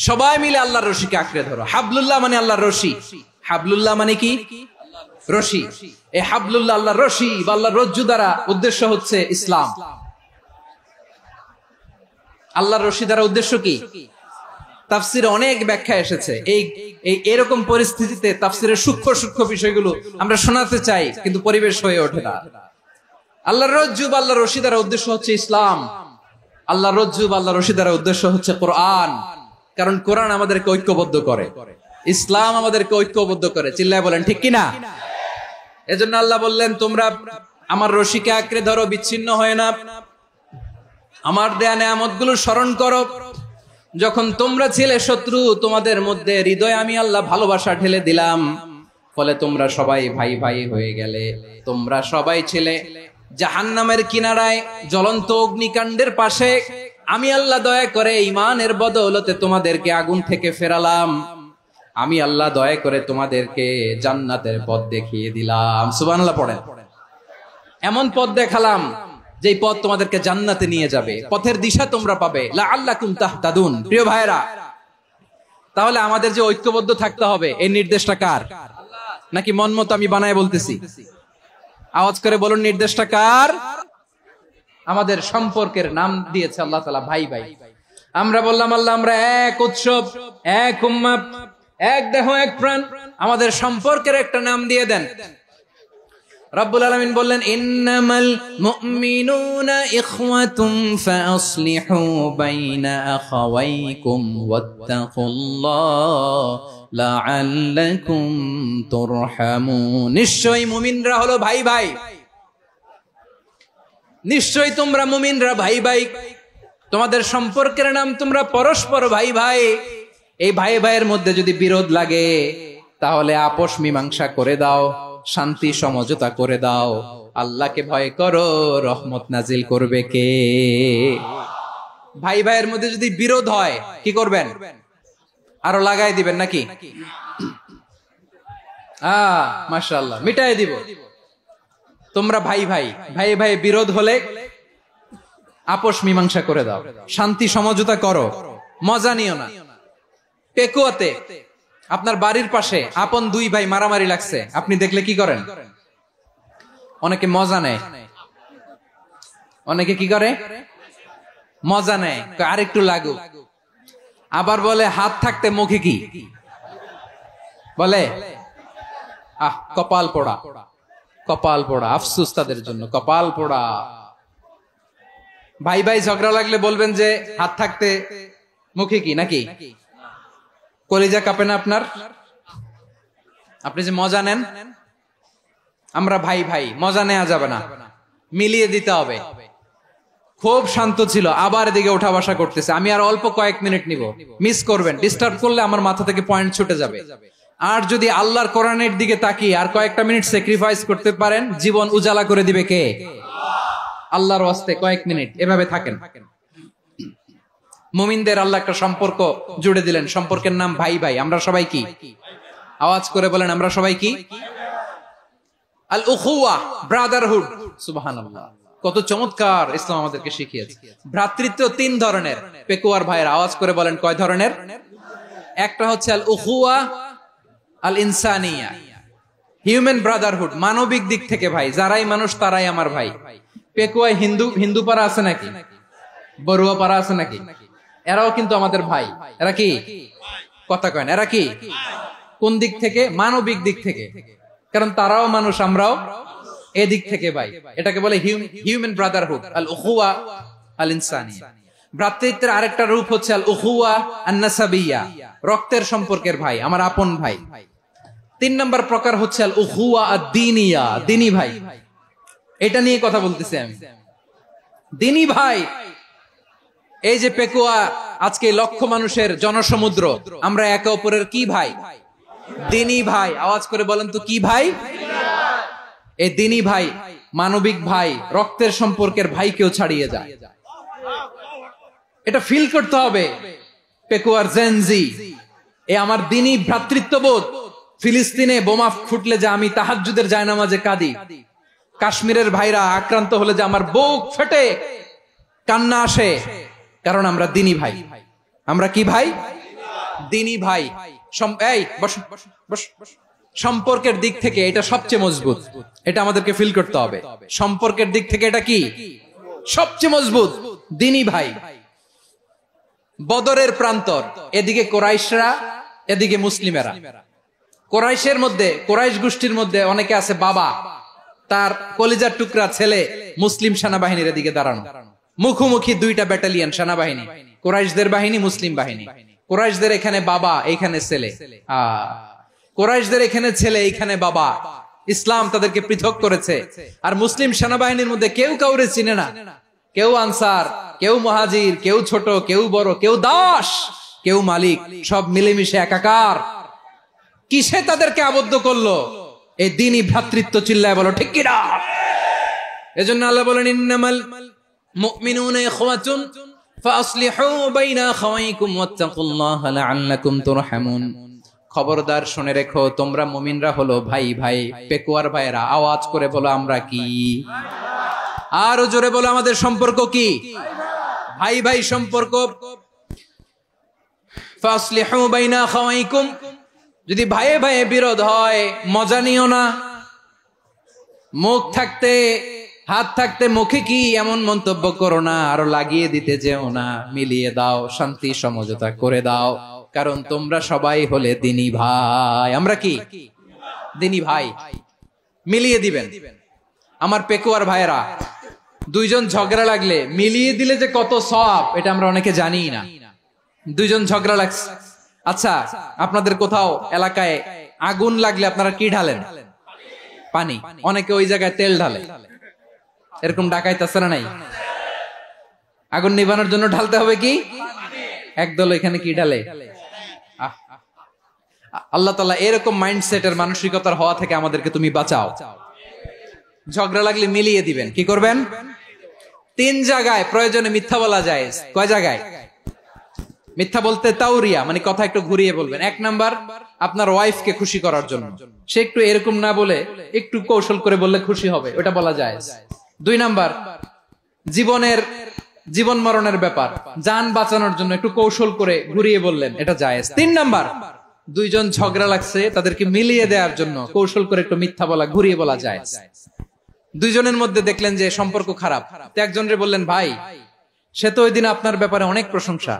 সবাই মিলে আল্লাহর রশিকে আঁকড়ে ধরো। হাবলুল্লাহ মানে আল্লাহর রশি, হাবলুল্লাহ মানে কি? রশি। এই হাবলুল্লাহ আল্লাহর রশি বা আল্লাহর রজ্জু দ্বারা উদ্দেশ্য হচ্ছে ইসলাম। আল্লাহর রশি দ্বারা উদ্দেশ্য কি? তাফসিরে অনেক ব্যাখ্যা এসেছে। এই এরকম পরিস্থিতিতে তাফসিরের সূক্ষ্ম সূক্ষ্ম বিষয়গুলো আমরা শোনাতে চাই, কিন্তু পরিবেশ হয়ে ওঠে না। আল্লাহর রজ্জু বা আল্লাহর রশি দ্বারা উদ্দেশ্য হচ্ছে ইসলাম। আল্লাহর রজ্জু বা আল্লাহর রশি দ্বারা উদ্দেশ্য হচ্ছে কোরআন, কারণ কোরআন আমাদেরকে ঐক্যবদ্ধ করে, ইসলাম আমাদেরকে ঐক্যবদ্ধ করে। চিল্লায় বলেন ঠিক কিনা? এজন্য আল্লাহ বললেন, তোমরা আমার রশিকে আঁকড়ে ধরো, বিচ্ছিন্ন হয় না। আমার দেয়া নেয়ামতগুলো স্মরণ করো। যখন তোমরা ছিলে শত্রু, তোমাদের মধ্যে হৃদয়ে আমি আল্লাহ ভালোবাসা ঢেলে দিলাম, ফলে তোমরা সবাই ভাই ভাই হয়ে গেলে। তোমরা সবাই ছিলে জাহান্নামের কিনারায়, জ্বলন্ত অগ্নিকাণ্ডের পাশে। আমি আল্লাহ দয়া করে ঈমানের বদৌলতে তোমাদেরকে আগুন থেকে ফেরালাম। আমি আল্লাহ দয়া করে তোমাদেরকে জান্নাতের পথ দেখিয়ে দিলাম। সুবহানাল্লাহ পড়েন। এমন পথ দেখালাম যেই পথ তোমাদেরকে জান্নাতে নিয়ে যাবে, পথের দিশা তোমরা পাবে। লাআল্লাকুম তাহতাদুন। প্রিয় ভাইরা, তাহলে আমাদের যে ঐক্যবদ্ধ থাকতে হবে, এই নির্দেশটা কার? নাকি মন মতো আমি বানায় বলতেছি? আওয়াজ করে বলুন, নির্দেশটা কার? আমাদের সম্পর্কের নাম দিয়েছে আল্লাহ তাআলা ভাই ভাই। আমরা বললাম আল্লাহ আমরা এক উৎসব, এক উম্মাহ, এক দেহ, এক প্রাণ। আমাদের সম্পর্কের একটা নাম দিয়ে দেন। রব্বুল আলামিন বললেন, ইন্নামাল মুমিনুনা ইখওয়াতুন ফাসলিহু বাইনা আখাওয়াইকুম ওয়াত্তাকুল্লাহ লাআল্লাকুম তুরহামুন। নিশ্চয়ই মুমিনরা হলো ভাই ভাই, নিশ্চয়ই তোমরা মুমিনরা ভাই ভাই। তোমাদের সম্পর্কের নাম তোমরা পরস্পর ভাই ভাই। এই ভাই ভাইয়ের মধ্যে যদি বিরোধ লাগে, তাহলে আপোষ মীমাংসা করে দাও, শান্তি সমঝোতা করে দাও। আল্লাহকে ভয় করো, রহমত নাজিল করবে কে? ভাই ভাইয়ের মধ্যে যদি বিরোধ হয় কি করবেন? আরো লাগাই দিবেন নাকি? মাশাআল্লাহ, মিটাই দিব। তোমরা ভাই ভাই, ভাই ভাই বিরোধ হলে আপোষ মীমাংসা করে দাও, শান্তি সমঝোতা করো, মজা নিও না। পেকুয়াতে আপনার বাড়ির পাশে আপন দুই ভাই মারামারি লাগছে, আপনি দেখলে কি করেন? অনেকে মজা নেয়। অনেকে কি করে? মজা নেয়, আর একটু লাগুক। আবার বলে হাত থাকতে মুখে কি বলে? কপাল পোড়া। কপাল পোড়া, আফসোস তাদের জন্য, কপাল পোড়া। ভাই ভাই ঝগড়া লাগলে বলবেন যে হাত থাকতে মুখে কি, নাকি কলিজা কাঁপে না আপনার? আপনি যে মজা নেন, আমরা ভাই ভাই, মজা নেওয়া যাবে না, মিলিয়ে দিতে হবে। খুব শান্ত ছিল, আবার এদিকে ওঠা বসা করতেছে। আমি আর অল্প কয়েক মিনিট নিব, মিস করবেন, ডিস্টার্ব করলে আমার মাথা থেকে পয়েন্ট ছুটে যাবে। আর যদি আল্লাহর কোরআনের দিকে তাকিয়ে আর কয়েকটা মিনিট স্যাক্রিফাইস করতে পারেন, জীবন উজালা করে দিবে কে? আল্লাহর ওয়াস্তে কয়েক মিনিট এভাবে থাকেন। মুমিনদের আল্লাহ একটা সম্পর্ক জুড়ে দিলেন, সম্পর্কের নাম ভাই ভাই। আমরা সবাই কি? আওয়াজ করে বলেন, আমরা সবাই কি? আল উখুয়া, ব্রাদারহুড। সুবহানাল্লাহ, কত চমৎকার ইসলাম আমাদেরকে শিখিয়েছে। ভ্রাতৃত্ব তিন ধরনের। পেকুয়ার ভাইয়ের আওয়াজ করে বলেন, কয় ধরনের? একটা হচ্ছে আল উখুয়া আল ইনসানিয়া, হিউম্যান ব্রাদারহুড, মানবিক দিক থেকে ভাই, যারাই মানুষ তারাই আমার ভাই। পেকুয়ায় হিন্দু পাড়া আছে নাকি? বড়ুয়া পাড়া আছে নাকি? এরাও কিন্তু আমাদের ভাই। এরা কি? কথা কয় না, এরা কি? কোন দিক থেকে? মানবিক দিক থেকে, কারণ তারাও মানুষ, আমরাও এদিক থেকে ভাই। এটাকে বলে হিউম্যান ব্রাদারহুড, আল উখুয়া আল ইনসানিয়া। ভ্রাতৃত্বের আরেকটা রূপ হচ্ছে আল উখুয়া আন নাসাবিয়া, রক্তের সম্পর্কের ভাই, আমার আপন ভাই। তিন নম্বর প্রকার হচ্ছে আল উখুয়া আদ দীনিয়া, দিনী ভাই। এটা নিয়ে কথা বলতেছি আমি, দিনী ভাই। এই যে পেকুয়া, আজকে লক্ষ মানুষের জনসমুদ্র, আমরা একে অপরের কি ভাই? দিনী ভাই। আওয়াজ করে বলেন তো, কি ভাই? এই দিনী ভাই, মানবিক ভাই, রক্তের সম্পর্কের ভাইকেও ছাড়িয়ে যায়। এটা ফিল করতে হবে। পেকুয়ার জেনজি, এ আমার দিনী ভ্রাতৃত্ববোধ। ফিলিস্তিনে বোমা ফুটলে যে আমি তাহাজ্জুদের জায়নামাজে কাঁদি, কাশ্মীরের ভাইরা আক্রান্ত হলে যে আমার বুক ফেটে কান্না আসে, কারণ আমরা দিনী ভাই। আমরা কি ভাই? দিনী ভাই। সম্পর্কের দিক থেকে এটা সবচেয়ে মজবুত, এটা আমাদেরকে ফিল করতে হবে। সম্পর্কের দিক থেকে এটা কি? সবচেয়ে মজবুত, দিনী ভাই। বদরের প্রান্তর, এদিকে কোরাইশরা, এদিকে মুসলিমেরা। কোরাইশের মধ্যে, কোরাইশ গোষ্ঠীর মধ্যে অনেকে আছে বাবা, তার কলিজার টুকরা ছেলে মুসলিম সেনাবাহিনীর এদিকে দাঁড়ানো, মুখোমুখি দুইটা ব্যাটালিয়ন সেনাবাহিনী, কোরাইশদের বাহিনী, মুসলিম বাহিনী। কোরাইশদের এখানে বাবা, এইখানে ছেলে। কোরাইশদের এখানে ছেলে, এইখানে বাবা। ইসলাম তাদেরকে পৃথক করেছে। আর মুসলিম সেনাবাহিনীর মধ্যে কেউ কাউরে চিনে না, কেউ আনসার, কেউ মুহাজির, কেউ ছোট, কেউ বড়, কেউ দাস, কেউ মালিক, সব মিলেমিশে একাকার। কিসে তাদেরকে আবদ্ধ করলো? এই দ্বীনি ভ্রাতৃত্ব। চিল্লায় বলো ঠিক কিনা? এজন্য আল্লাহ বলেন, ইন্নামাল মুমিনুনা ইখওয়াতুন ফাসলিহু বাইনা আখাওয়াইকুম ওয়াত্তাকুল্লাহা লাআল্লাকুম তুরহামুন। খবরদার শুনে রেখো, তোমরা মুমিনরা হলো ভাই ভাই। পেকুয়ার ভাইরা আওয়াজ করে বলো, আমরা কি? আরো জোরে বলো, আমাদের সম্পর্ক কি? ভাই ভাই সম্পর্ক। ফাসলিহু বাইনা আখাওয়াইকুম, যদি ভাইয়ে ভাইয়ে বিরোধ হয় মজা নিও না। মুখ থাকতে, হাত থাকতে মুখে কি এমন মন্তব্য করো না, আরো লাগিয়ে দিতে যেও না। মিলিয়ে দাও, শান্তি সমঝোতা করে দাও, কারণ তোমরা সবাই হলে দিনী ভাই। আমরা কি? দিনী ভাই। মিলিয়ে দিবেন। আমার পেকুয়ার ভাইয়েরা, দুইজন ঝগড়া লাগলে মিলিয়ে দিলে যে কত সওয়াব, এটা আমরা অনেকে জানি না। দুইজন ঝগড়া লাগছে, আচ্ছা আপনাদের কোথাও এলাকায় আগুন লাগলে আপনারা কি ঢালেন? পানি। অনেকে ওই জায়গায় তেল ঢালে, এরকম ডাকাইত আছে না নাই? আগুন নিভানোর জন্য ঢালতে হবে কি? একদল এখানে কি ঢালে? আল্লাহ তাআলা এরকম মাইন্ডসেটের, মানসিকতার হওয়া থেকে আমাদেরকে তুমি বাঁচাও। ঝগড়া লাগলে মিলিয়ে দিবেন। কি করবেন? তিন জায়গায় প্রয়োজনে মিথ্যা বলা যায়। কয় জায়গায় মিথ্যা বলতে? তাওরিয়া, মানে কথা একটু ঘুরিয়ে বলবেন। এক নাম্বার, আপনার ওয়াইফকে খুশি করার জন্য, সে একটু এরকম না বলে একটু কৌশল করে বললে খুশি হবে, ওটা বলা যায়। দুই নাম্বার, জীবন মরণের ব্যাপার, জান বাঁচানোর জন্য একটু কৌশল করে ঘুরিয়ে বললেন, এটা জায়েজ। তিন নাম্বার, দুইজন ঝগড়া লাগছে, তাদেরকে মিলিয়ে দেওয়ার জন্য কৌশল করে একটু মিথ্যা বলা, ঘুরিয়ে বলা যায়। দুইজনের মধ্যে দেখলেন যে সম্পর্ক খারাপ, তো একজনরে বললেন, ভাই সে তো ওই দিন আপনার ব্যাপারে অনেক প্রশংসা,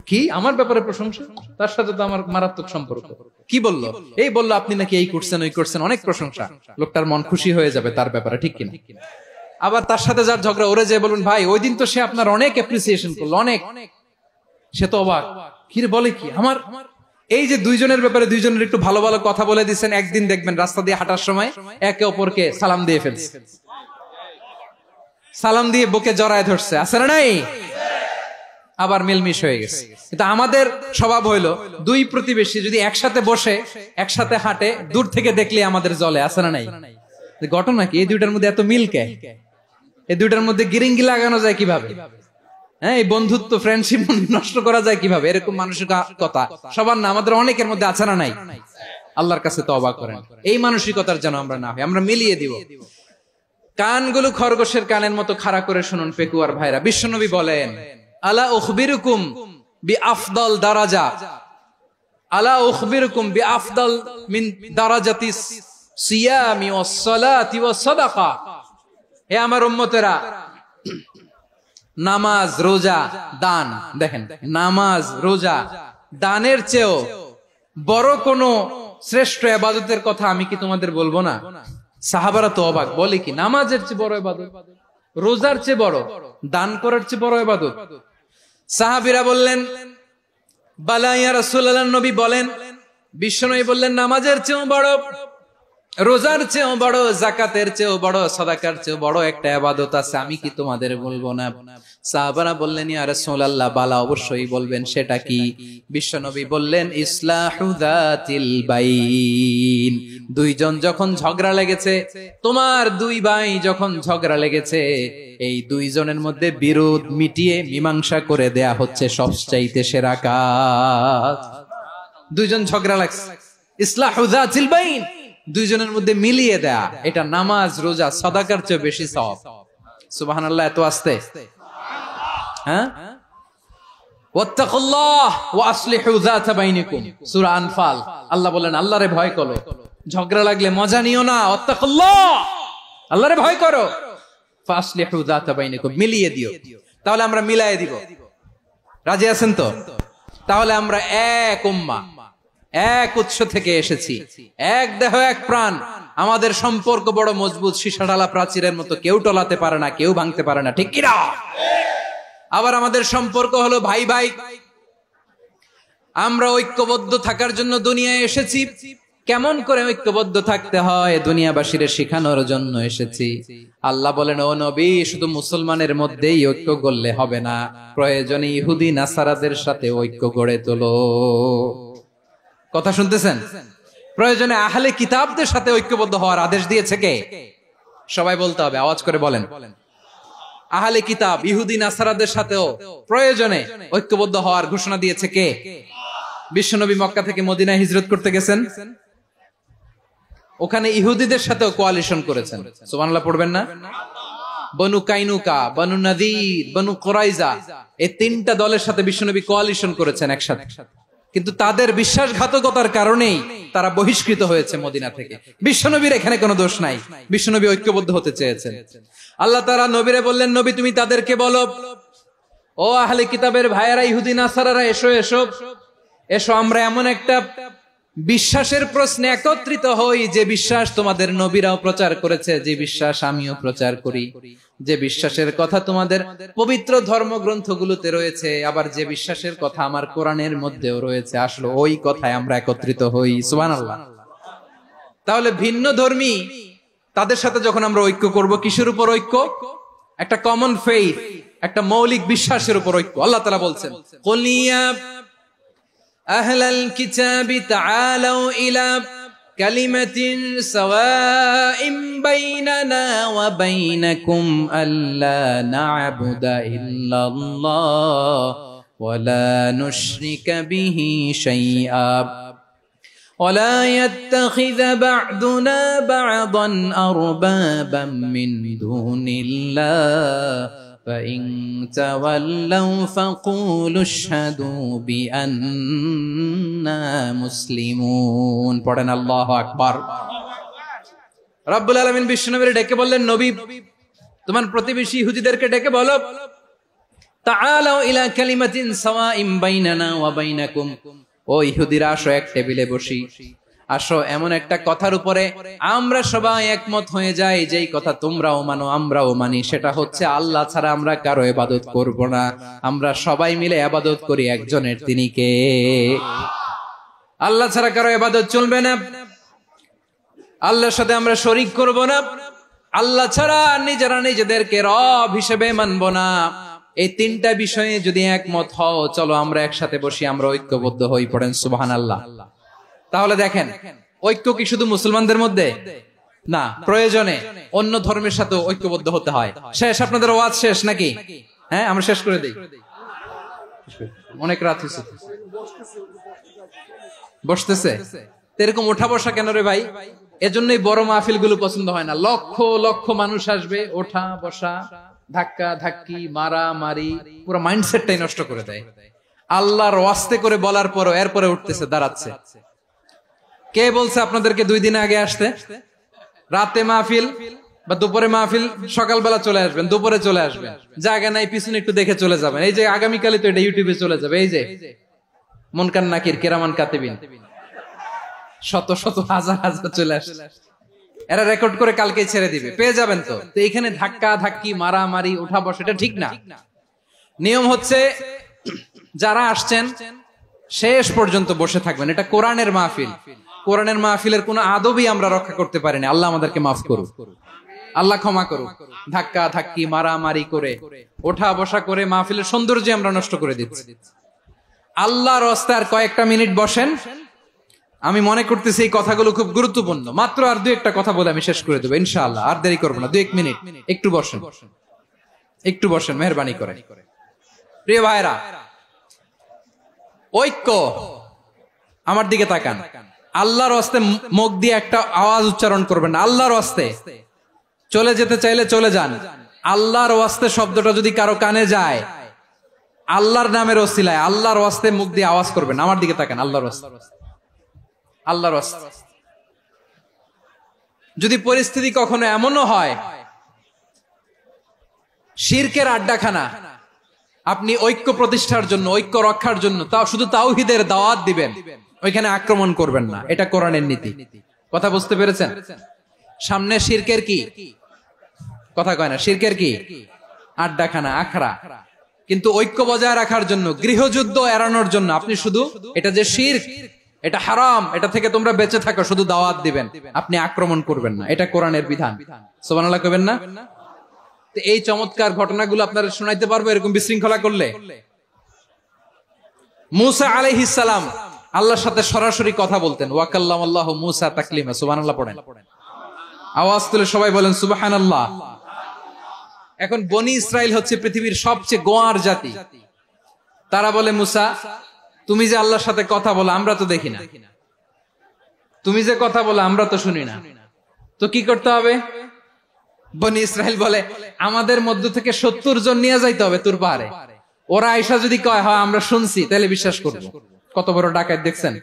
কি আমার ব্যাপারে প্রশংসা? তার সাথে তো আমার মারাত্মক সম্পর্ক। কি বললো? এই বললো আপনি নাকি এই করছেন ওই করছেন, অনেক প্রশংসা। লোকটার মন খুশি হয়ে যাবে তার ব্যাপারে, ঠিক কিনা? আবার তার সাথে যার ঝগড়া, ওরে যে বলবেন ভাই ওই দিন তো সে আপনার অনেক অ্যাপ্রিসিয়েশন করলো, অনেক। সে তো অবাক, কি রে বলে কি? আমার এই যে দুইজনের ব্যাপারে দুইজনের একটু ভালো ভালো কথা বলে দিচ্ছেন, একদিন দেখবেন রাস্তা দিয়ে হাঁটার সময় একে অপরকে সালাম দিয়ে ফেলছে, সালাম দিয়ে বুকে জড়ায় ধরছে, আছে না নাই? আবার মিলমিশ হয়ে গেছে। কিন্তু আমাদের স্বভাব হইলো দুই প্রতিবেশী যদি একসাথে বসে একসাথে হাঁটে, দূর থেকে দেখলে আমাদের জলে, আছে না নাই? ঘটনা কি? এই দুইটার মধ্যে এত মিল কে? এই দুইটার মধ্যে গিরিঙ্গি লাগানো যায় কিভাবে? হ্যাঁ, এই বন্ধুত্ব ফ্রেন্ডশিপ নষ্ট করা যায় কিভাবে? এরকম মানসিকতা সবার না, আমাদের অনেকের মধ্যে আছে না নাই? আল্লাহর কাছে তওবা করেন এই মানসিকতার যেন আমরা না হই, আমরা মিলিয়ে দিব। কানগুলো খরগোশের কানের মতো খাড়া করে শুনুন পেকুয়ার ভাইরা। বিশ্বনবী বলেন, আলা উখবিরুকুম বিআফদাল দারাজা, আলা উখবিরুকুম বিআফদাল মিন দারাজাতিস সিয়ামি ওয়াস সালাতি ওয়াস সাদাকা। হে আমার উম্মতেরা, নামাজ, রোজা, দান, দেখেন নামাজ, রোজা, দানের চেয়েও বড় কোন শ্রেষ্ঠ ইবাদতের কথা আমি কি তোমাদের বলবো না? সাহাবারা তো অবাক, বলে কি নামাজের চেয়ে বড় ইবাদত, রোজার চেয়ে বড়, দান করার চেয়ে বড় ইবাদত? সাহাবীরা বললেন বালা ইয়া রাসূলুল্লাহ, নবী বলেন। বিশ্বনবী বললেন নামাজের চেয়েও বড়, রোজার চেয়েও বড়, যাকাতের চেয়েও বড়, সাদাকার চেয়েও বড় একটা ইবাদত আছে, আমি কি তোমাদের বলবো না? সাহাবারা বললেন ইয়া রাসূলুল্লাহ, বালা অবশ্যই বলবেন, সেটা কি? বিশ্বনবী বললেন ইসলাহু যাতিল বাইন। দুইজন যখন ঝগড়া লেগেছে, তোমার দুই ভাই যখন ঝগড়া লেগেছে, এই দুইজনের মধ্যে বিরোধ মিটিয়ে মীমাংসা করে দেয়া হচ্ছে সবচাইতে সেরা কাজ। দুইজন ঝগড়া লাগছে, ইসলাহু যাতিল বাইন, দুইজনের মধ্যে মিলিয়ে দেয়া, এটা নামাজ, রোজা, সাদাকার চেয়ে বেশি সওয়াব। সুবহানাল্লাহ, এত আস্তে। হ্যাঁ, ওয়াত্তাকুল্লাহ ওয়া আসলিহু যাতা বাইনিকুম, সূরা আনফাল। আল্লাহ বলেন আল্লাহরে ভয় করো, ঝগড়া লাগলে মজা নিও না, ওয়াত্তাকুল্লাহ, আল্লাহরে ভয় করো, ফাসলিহু যাতা বাইনিকুম, মিলিয়ে দিও। তাহলে আমরা মিলায়ে দিব, রাজি আছেন তো? তাহলে আমরা এক উম্মাহ, এক উৎস থেকে এসেছি, এক দেহ এক প্রাণ, আমাদের সম্পর্ক বড় মজবুত, সীসাডালা প্রাচীরের মতো, কেউ টলাতে পারে না, কেউ ভাঙতে পারে না, ঠিক কিনা? আবার আমাদের সম্পর্ক হলো ভাই ভাই, আমরা ঐক্যবদ্ধ থাকার জন্য দুনিয়ায় এসেছি। কেমন করে ঐক্যবদ্ধ থাকতে হয় দুনিয়াবাসীর শেখানোর জন্য এসেছি। আল্লাহ বলেন ও নবী, শুধু মুসলমানের মধ্যেই ঐক্য গড়লে হবে না, প্রয়োজনে ইহুদি নাসারাদের সাথে ঐক্য গড়ে তোলো। কথা শুনতেছেন? প্রয়োজনে আহলে কিতাবদের সাথে ঐক্যবদ্ধ হওয়ার আদেশ দিয়েছে কে? সবাই বলতে হবে, আওয়াজ করে বলেন। আহলে কিতাব ইহুদি নাসারাদের সাথেও প্রয়োজনে ঐক্যবদ্ধ হওয়ার ঘোষণা দিয়েছে কে? বিশ্বনবী মক্কা থেকে মদিনায় হিজরত করতে গেছেন, ওখানে ইহুদিদের সাথেও কোয়ালিশন করেছেন। সুবহানাল্লাহ পড়বেন না? বনু কাইনুকা, বনু নাদির, বনু কুরাইজা, এই তিনটা দলের সাথে বিশ্বনবী কোয়ালিশন করেছেন একসাথে। কিন্তু তাদের বিশ্বাসঘাতকতার কারণেই তারা বহিষ্কৃত হয়েছে মদিনা থেকে। বিশ্বনবীর এখানে কোনো দোষ নাই, বিশ্বনবী ঐক্যবদ্ধ হতে চেয়েছেন। আল্লাহ তাআলা নবীরে বললেন, নবী তুমি তাদেরকে বলো, ও আহলে কিতাবের ভাইয়েরা, ইহুদি নাসারারা, এসো এসো এসো, আমরা এমন একটা বিশ্বাসের প্রশ্নে একত্রিত হই যে বিশ্বাস তোমাদের নবীরাও প্রচার করেছে, যে বিশ্বাস আমিও প্রচার করি, যে বিশ্বাসের কথা তোমাদের পবিত্র ধর্মগ্রন্থগুলোতে রয়েছে, আবার যে বিশ্বাসের কথা আমার কোরআনের মধ্যেও রয়েছে, আসলে ওই কথায় আমরা একত্রিত হই। সুবহানাল্লাহ। তাহলে ভিন্ন ধর্মী তাদের সাথে যখন আমরা ঐক্য করব, কিসের উপর ঐক্য? একটা কমন ফেইথ, একটা মৌলিক বিশ্বাসের উপর ঐক্য। আল্লাহ তাআলা বলছেন, কুল ইয়া আহলাল কিতাবি তাআলাউ ইলা কালিমাতিন সাওয়াইন বাইনানা ওয়া বাইনাকুম আল্লা না'বুদা ইল্লাল্লাহ ওয়া লা নুশরিকা বিহি শাইআ ولا يتخذ بعضنا بعضا أربابا من دون الله فإن تولوا فقولوا اشهدوا بأننا مسلمون। পড়েন আল্লাহু আকবার। রব্বুল আলামিন বিশ্বনবীর ডেকে বললেন, নবী তোমার প্রতিবেশী ইহুদিদেরকে ডেকে বলো, তাআলাউ ইলা কালিমাতিন সাওয়াইন বাইনানা ওয়া বাইনাকুম, ও ইহুদিরা আসো এক টেবিলে বসি, আসো এমন একটা কথার উপরে আমরা সবাই একমত হয়ে যাই, যেই কথা তোমরাও মানো আমরাও মানি, সেটা হচ্ছে আল্লাহ ছাড়া আমরা কারো ইবাদত করব না, আমরা সবাই মিলে ইবাদত করি একজনের, তিনি কে? আল্লাহ ছাড়া কারো ইবাদত চলবে না, আল্লাহর সাথে আমরা শরীক করব না, আল্লাহ ছাড়া নিজেরা নিজেদেরকে রব হিসেবে মানব না। এই তিনটা বিষয়ে যদি একমত হও, চলো আমরা একসাথে বসি, আমরা ঐক্যবদ্ধ হই, পড়েন সুবহানাল্লাহ। তাহলে দেখেন, ঐক্য কি শুধু মুসলমানদের মধ্যে না, প্রয়োজনে অন্য ধর্মের সাথে ঐক্যবদ্ধ হতে হয়। শেষ, আপনাদের ওয়াজ শেষ নাকি? হ্যাঁ, আমরা শেষ করে দিই, অনেক রাত হয়েছে। বসতেছে এরকম ওঠা বসা কেন রে ভাই? এজন্যই বড় মাহফিল গুলো পছন্দ হয় না। লক্ষ লক্ষ মানুষ আসবে, ওঠা বসা, ধাক্কা ধাক্কি, মারা মারি, পুরো মাইন্ডসেটটাই নষ্ট করে দেয়। আল্লাহর ওয়াস্তে করে বলার পরও এরপরে উঠতেছে, দাঁড়াচ্ছে। কে বলছে আপনাদেরকে 2 দিন আগে আসতে? রাতে মাহফিল বা দুপুরে মাহফিল, সকালবেলা চলে আসবেন, দুপুরে চলে আসবেন, জায়গা নাই পিছনে একটু দেখে চলে যাবেন। এই যে আগামীকালই তো এটা ইউটিউবে চলে যাবে, এই যে মুনকার নাকির কিরামান কাতিবিন, শত শত হাজার হাজার চলে আসে, এরা রেকর্ড করে কালকে ছেড়ে দিবে, পেয়ে যাবেন। তো এখানে ধাক্কা ধাক্কি, মারামারি, উঠা বসা, এটা ঠিক না। নিয়ম হচ্ছে যারা আসছেন শেষ পর্যন্ত বসে থাকবেন। এটা কোরআনের মাহফিল, কোরআনের মাহফিলের কোন আদবই আমরা রক্ষা করতে পারিনি। আল্লাহ আমাদেরকে মাফ করুক, আল্লাহ ক্ষমা করুক। ধাক্কা ধাক্কি, মারামারি করে, ওঠা বসা করে মাহফিলের সৌন্দর্য আমরা নষ্ট করে দিচ্ছি। আল্লাহর রাস্তায় আর কয়েকটা মিনিট বসেন। আমি মনে করতেছি এই কথাগুলো খুব গুরুত্বপূর্ণ। মাত্র আর 2-1টা কথা বলে আমি শেষ করে দেবো ইনশাআল্লাহ, আর দেরি করবো না। 2-1 মিনিট একটু বসেন, একটু বসেন মেহরবানি করে। প্রিয় ভাইরা, ঐক্য, আমার দিকে তাকান। আল্লাহর ওয়াস্তে মুখ দিয়ে একটা আওয়াজ উচ্চারণ করবেন না, আল্লাহর ওয়াস্তে। চলে যেতে চাইলে চলে যান। আল্লাহর ওয়াস্তে শব্দটা যদি কারো কানে যায়, আল্লাহর নামের ওসিলায় আল্লাহর ওয়াস্তে মুখ দিয়ে আওয়াজ করবেন। আমার দিকে তাকান, আল্লাহর ওয়াস্তে, আল্লাহর ওয়াস্তে। যদি পরিস্থিতি কখনো এমনও হয় শিরকের আড্ডাখানা, আপনি ঐক্য প্রতিষ্ঠার জন্য, ঐক্য রক্ষার জন্য তাও শুধু তাওহীদের দাওয়াত দিবেন, ওইখানে আক্রমণ করবেন না। এটা কোরআনের নীতি। কথা বুঝতে পেরেছেন? সামনে শিরকের কি কথা কয় না, শিরকের কি আড্ডাখানা, আখড়া। কিন্তু ঐক্য বজায় রাখার জন্য, গৃহযুদ্ধ এড়ানোর জন্য আপনি শুধু এটা যে শিরক, এটা হারাম, এটা থেকে তোমরা বেঁচে থাকো, শুধু দাওয়াত দিবেন, আপনি আক্রমণ করবেন না। এটা কোরআনের বিধান। সুবহানাল্লাহ কইবেন না? এই চমৎকার ঘটনাগুলো আপনারা শোনাইতে পারবো এরকম বিশৃঙ্খলা করলে। মুসা আলাইহিস সালাম আল্লাহর সাথে সরাসরি কথা বলতেন। ওয়াকাল্লামাল্লাহু মুসা তাকলিমা। সুবহানাল্লাহ পড়েন, আওয়াজ তুলে সবাই বলেন সুবহানাল্লাহ। এখন বনি ইসরাইল হচ্ছে পৃথিবীর সবচেয়ে গোয়ার জাতি। তারা বলে, মুসা তুমি যে আল্লাহর সাথে কথা বলো আমরা তো দেখি না, তুমি যে কথা বলো আমরা তো শুনি না, তো কি করতে হবে? বনি ইসরাইল বলে, আমাদের মধ্য থেকে 70 জন নিয়ে যাইতে হবে তুর পাহাড়ে। ওরা আয়েশা যদি কয় হয় আমরা শুনছি, তাহলে বিশ্বাস করব। কত বড় ডাকাত দেখছেন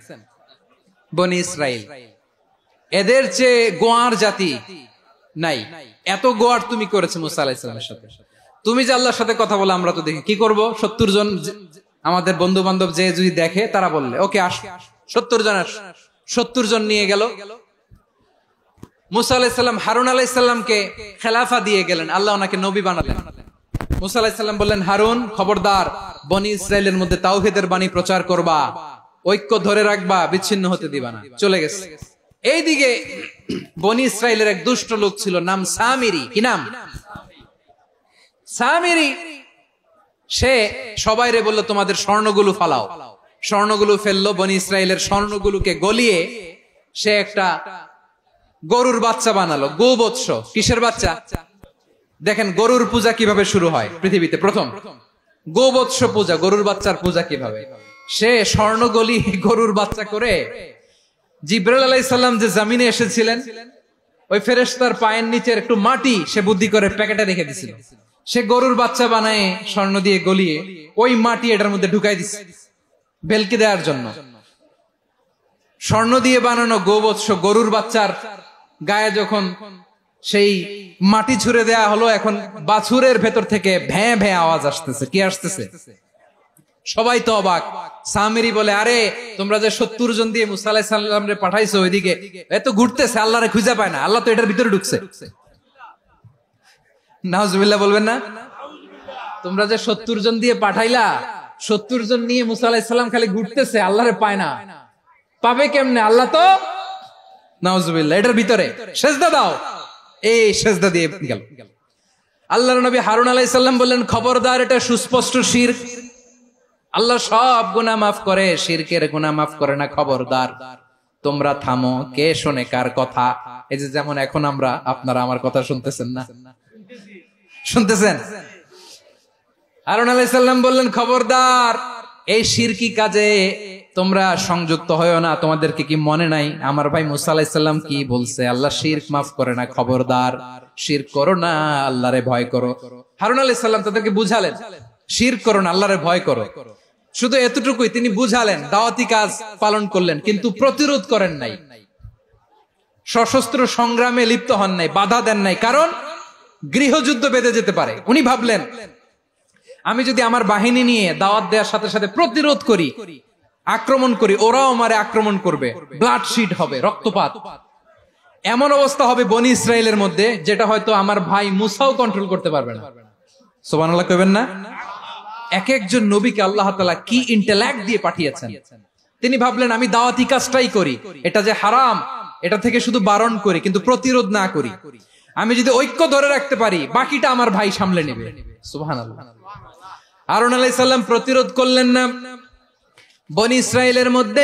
বনি ইসরাইল। এদের চেয়ে গোয়ার জাতি নাই। এত গোয়ার তুমি করেছে মুসা আলাইহিস সালামের সাথে। তুমি যে আল্লাহর সাথে কথা বলে আমরা তো দেখি, কি করব? 70 জন আমাদের বন্ধু বান্ধব যে যদি দেখে, তারা বললে ওকে আস, 70 জন আস। 70 জন নিয়ে গেল। মুসা আলাইহিস সালাম হারুন আলাইহিস সালামকে খেলাফা দিয়ে গেলেন, আল্লাহ ওনাকে নবী বানালেন। মুসা আলাইহিস সালাম বললেন, হারুন খবরদার, বনি ইসরাইলের মধ্যে তাওহীদের বাণী প্রচার করবা, ঐক্য ধরে রাখবা, বিচ্ছিন্ন হতে দিবা না। চলে গেছে। এইদিকে বনি ইসরাইলের এক দুষ্ট লোক ছিল, নাম সামিরি। কি নাম? সামিরি। সে সবাইরে বলল, তোমাদের স্বর্ণগুলো ফালাও। স্বর্ণগুলো ফেললো। বনি ইসরাইলের স্বর্ণগুলোকে গলিয়ে সে একটা গরুর বাচ্চা বানালো। গোবৎস। কিসের বাচ্চা? দেখেন গরুর পূজা কিভাবে শুরু হয় পৃথিবীতে প্রথম। গোবৎস পূজা, গরুর বাচ্চার পূজা কিভাবে। সে স্বর্ণ গলি গরুর বাচ্চা করে, জিবরাইল আলাইহিস সালাম যে জমিনে এসেছিলেন, ওই ফেরেশতার পায়ের নিচের একটু মাটি সে বুদ্ধি করে প্যাকেটে রেখে দিছিল। সে গরুর বাচ্চা বানায় স্বর্ণ দিয়ে গলিয়ে ওই মাটি এটার মধ্যে ঢুকাই দিছে ভেলকি দেওয়ার জন্য। স্বর্ণ দিয়ে বানানো গোবৎস গরুর বাচ্চার গায়ে যখন সেই মাটি ছুঁড়ে দেয়া হলো, এখন বাছুরের ভেতর থেকে ভ্যাঁ ভ্যাঁ আওয়াজ আসতেছে। কি আসতেছে? সবাই তো অবাক। সামিরি বলে, আরে তোমরা যে 70 জন দিয়ে মুসা আলাইহিস সালাম রে পাঠাইছো ওইদিকে, এত ঘুরতেছে, আল্লাহরে খুঁজে পায় না, আল্লাহ তো এটার ভিতরে ঢুকছে। নাউজুবিল্লাহ বলবেন না? তোমরা যে 70 জন দিয়ে পাঠাইলা, 70 জন নিয়ে মুসা আলাইহিস সালাম খালি ঘুরতেছে, আল্লাহরে পায় না। পাবে কেমনে? আল্লাহ তো, নাউজুবিল্লাহ, এটার ভিতরে সেজদা দাও। এই সেজদা দিয়ে গেল। আল্লাহর নবী হারুন আলাইহিস সালাম বললেন, খবরদার, এটা সুস্পষ্ট শিরক। আল্লাহ সব গুনাহ মাফ করে, শিরকের গুনাহ মাফ করে না, খবরদার তোমরা থামো। কে শোনে কার কথা? এই যে যেমন এখন আপনারা আমার কথা শুনতেছেন না? শুনতেছেন? হারুন আলাইহিস সালাম বললেন, খবরদার, এই শিরকি কাজে তোমরা সংযুক্ত হয়ো না। তোমাদেরকে কি মনে নাই আমার ভাই মুসা আলাইহিস সালাম কি বলছে? আল্লাহ শিরক মাফ করে না, খবরদার শিরক করো না, আল্লাহরে ভয় করো। হারুন আলাইহিস সালাম তাদেরকে বুঝালেন, শিরক করো না, আল্লাহরে ভয় করো। শুধু এতটুকুই তিনি বুঝালেন, দাওয়াতি কাজ পালন করলেন, কিন্তু প্রতিরোধ করেন নাই, সশস্ত্র সংগ্রামে লিপ্ত হন নাই, বাধা দেন নাই, কারণ গৃহযুদ্ধ বেঁধে যেতে পারে। উনি ভাবলেন, আমি যদি আমার বাহিনী নিয়ে দাওয়াত দেওয়ার সাথে সাথে প্রতিরোধ করি, আক্রমণ করি, ওরাও আমারে আক্রমণ করবে, ব্লাডশিট হবে, রক্তপাত, এমন অবস্থা হবে বনি ইসরায়েলের মধ্যে যেটা হয়তো আমার ভাই মুসাও কন্ট্রোল করতে পারবে না। সুবহানাল্লাহ কইবেন না? এক একজন নবীকে আল্লাহ তাআলা কি ইন্টেলেক্ট দিয়ে পাঠিয়েছেন। তিনি ভাবলেন, আমি দাওয়াতি কাজটাই করি, এটা যে হারাম এটা থেকে শুধু বারণ করি, কিন্তু প্রতিরোধ না করি। আমি যদি ঐক্য ধরে রাখতে পারি, বাকিটা আমার ভাই সামলে নেবে। সুবহানাল্লাহ। হারুন আলাইহিস সালাম প্রতিরোধ করলেন না, বনি ইসরায়েলের মধ্যে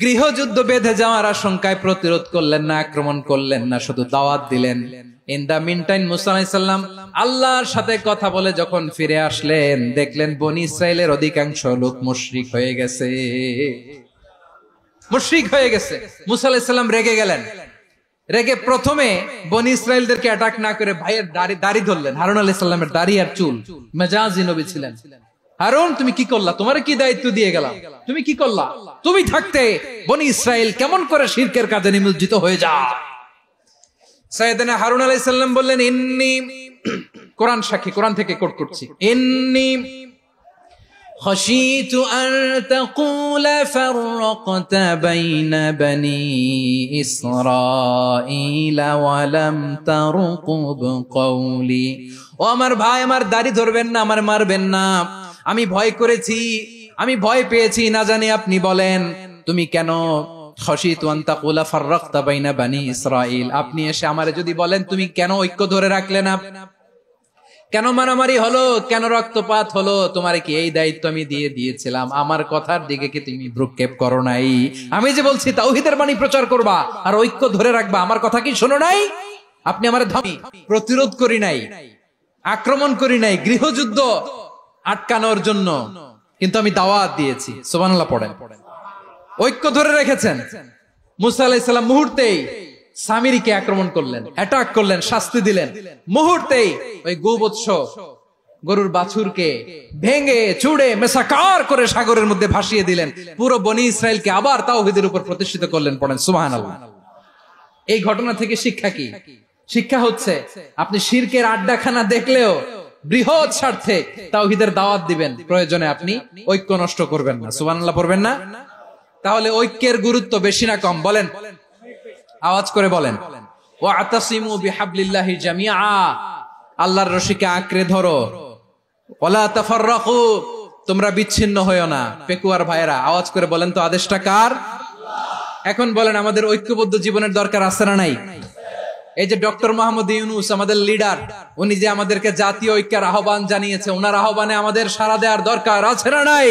গৃহযুদ্ধ বেঁধে যাওয়ার আশঙ্কায় প্রতিরোধ করলেন না, আক্রমণ করলেন না, শুধু দাওয়াত দিলেন। ইন দা মিন টাইম মুসা আলাইহিস সালাম আল্লাহর সাথে কথা বলে যখন ফিরে আসলেন, দেখলেন বনি ইসরায়েলের অধিকাংশ লোক মুশরিক হয়ে গেছে, মুশরিক হয়ে গেছে। মুসা আলাইহিস সালাম রেগে গেলেন। রেগে প্রথমে বনি ইসরায়েলদেরকে অ্যাটাক না করে ভাইয়ের দাড়ি ধরলেন। হারুন আলাইহিস সালামের দাড়ি আর চুল, মেজাজি নবী ছিলেন। হারুন, তুমি কি করলা? তোমার কি দায়িত্ব দিয়ে গেলাম, তুমি কি করলা? তুমি থাকতে বনি ইসরায়েল কেমন করে শিরকের কাজে নিমজ্জিত হয়ে যায়? সাইয়েদনা হারুন আলাইহিস সালাম বললেন, ইন্নী, কোরআন সাক্ষী, কোরআন থেকে কোট করছি, ইন্নী خشيت أن تقول فرقت بين بني إسرائيل ولم ترقب قولي। ও আমার ভাই, আমার দাড়ি ধরবেন না, আমার মারবেন না। আমি ভয় করেছি, আমি ভয় পেয়েছি, না জানি আপনি বলেন তুমি কেন খশিতু আন তাকুলা ফাররাকতা বাইনা বানি ইসরাঈল, আপনি এসে আমারে যদি বলেন তুমি কেন ঐক্য ধরে রাখলে না, কেন মারামারি হলো, কেন রক্তপাত হলো, তোমার কি এই দায়িত্ব আমি দিয়ে দিয়েছিলাম? আমার কথার দিকে কি তুমি ভ্রুক্ষেপ করো নাই? আমি যে বলছি তাওহীদের বাণী প্রচার করবা আর ঐক্য ধরে রাখবা, আমার কথা কি শোনো নাই? আপনি আমারে প্রতিরোধ করি নাই, আক্রমণ করি নাই, গৃহযুদ্ধ আটকানোর জন্য কিন্তু আমি দাওয়াত দিয়েছি। সুবহানাল্লাহ পড়েন। ঐক্য ধরে রেখেছেন। মুসা আলাইহিস সালাম মুহূর্তেই সামিরিকে আক্রমণ করলেন, অ্যাটাক করলেন, শাস্তি দিলেন। মুহূর্তেই ওই গোবৎস গরুর বাছুরকে ভেঙে চুড়ে মেসাকার করে সাগরের মধ্যে ভাসিয়ে দিলেন। পুরো বনি ইসরায়েলকে আবার তাওহীদের উপর প্রতিষ্ঠিত করলেন। পড়েন সুবহানাল্লাহ। এই ঘটনা থেকে শিক্ষা কি? শিক্ষা হচ্ছে, আপনি শিরকের আড্ডাখানা দেখলেও বৃহৎ স্বার্থে তাওহীদের দাওয়াত দিবেন, প্রয়োজনে আপনি ঐক্য নষ্ট করবেন না। সুবহানাল্লাহ পড়বেন না? তাহলে ঐক্যের গুরুত্ব বেশি না কম? বলেন, আওয়াজ করে বলেন। ওয়াতাসিমু বিহাবলিল্লাহি জামিআ, আল্লাহর রশিকে আঁকড়ে ধরো। ওয়ালা তাফাররাকু, তোমরা বিচ্ছিন্ন হয়ো না। পেকুয়ার ভাইয়েরা আওয়াজ করে বলেন তো, আদেশটা কার? এখন বলেন, আমাদের ঐক্যবদ্ধ জীবনের দরকার আছে না নাই? এই যে ডক্টর মোহাম্মদ ইউনূস আমাদের লিডার, উনি যে আমাদেরকে জাতীয় ঐক্যের আহ্বান জানিয়েছে, ওনার আহ্বানে আমাদের সাড়া দেওয়ার দরকার আছে না নাই?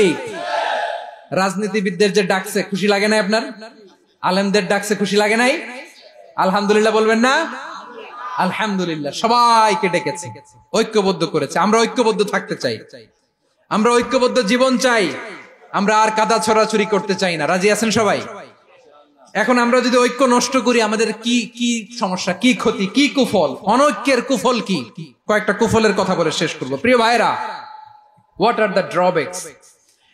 রাজনীতিবিদদের যে ডাকছে, খুশি লাগে না আপনার? আলেমদের ডাকছে, খুশি লাগে নাই? আলহামদুলিল্লাহ বলবেন না? আলহামদুলিল্লাহ, সবাইকে ডেকেছে, ঐক্যবদ্ধ করেছে। আমরা ঐক্যবদ্ধ থাকতে চাই, আমরা ঐক্যবদ্ধ জীবন চাই, আমরা আর কাদা ছড়াছড়ি করতে চাই না। রাজি আছেন সবাই? এখন আমরা যদি ঐক্য নষ্ট করি, আমাদের কি কি সমস্যা, কি ক্ষতি, কি কুফল? অনৈক্যের কুফল কি? কয়েকটা কুফলের কথা বলে শেষ করবো। প্রিয় ভাইরা, what are the drawbacks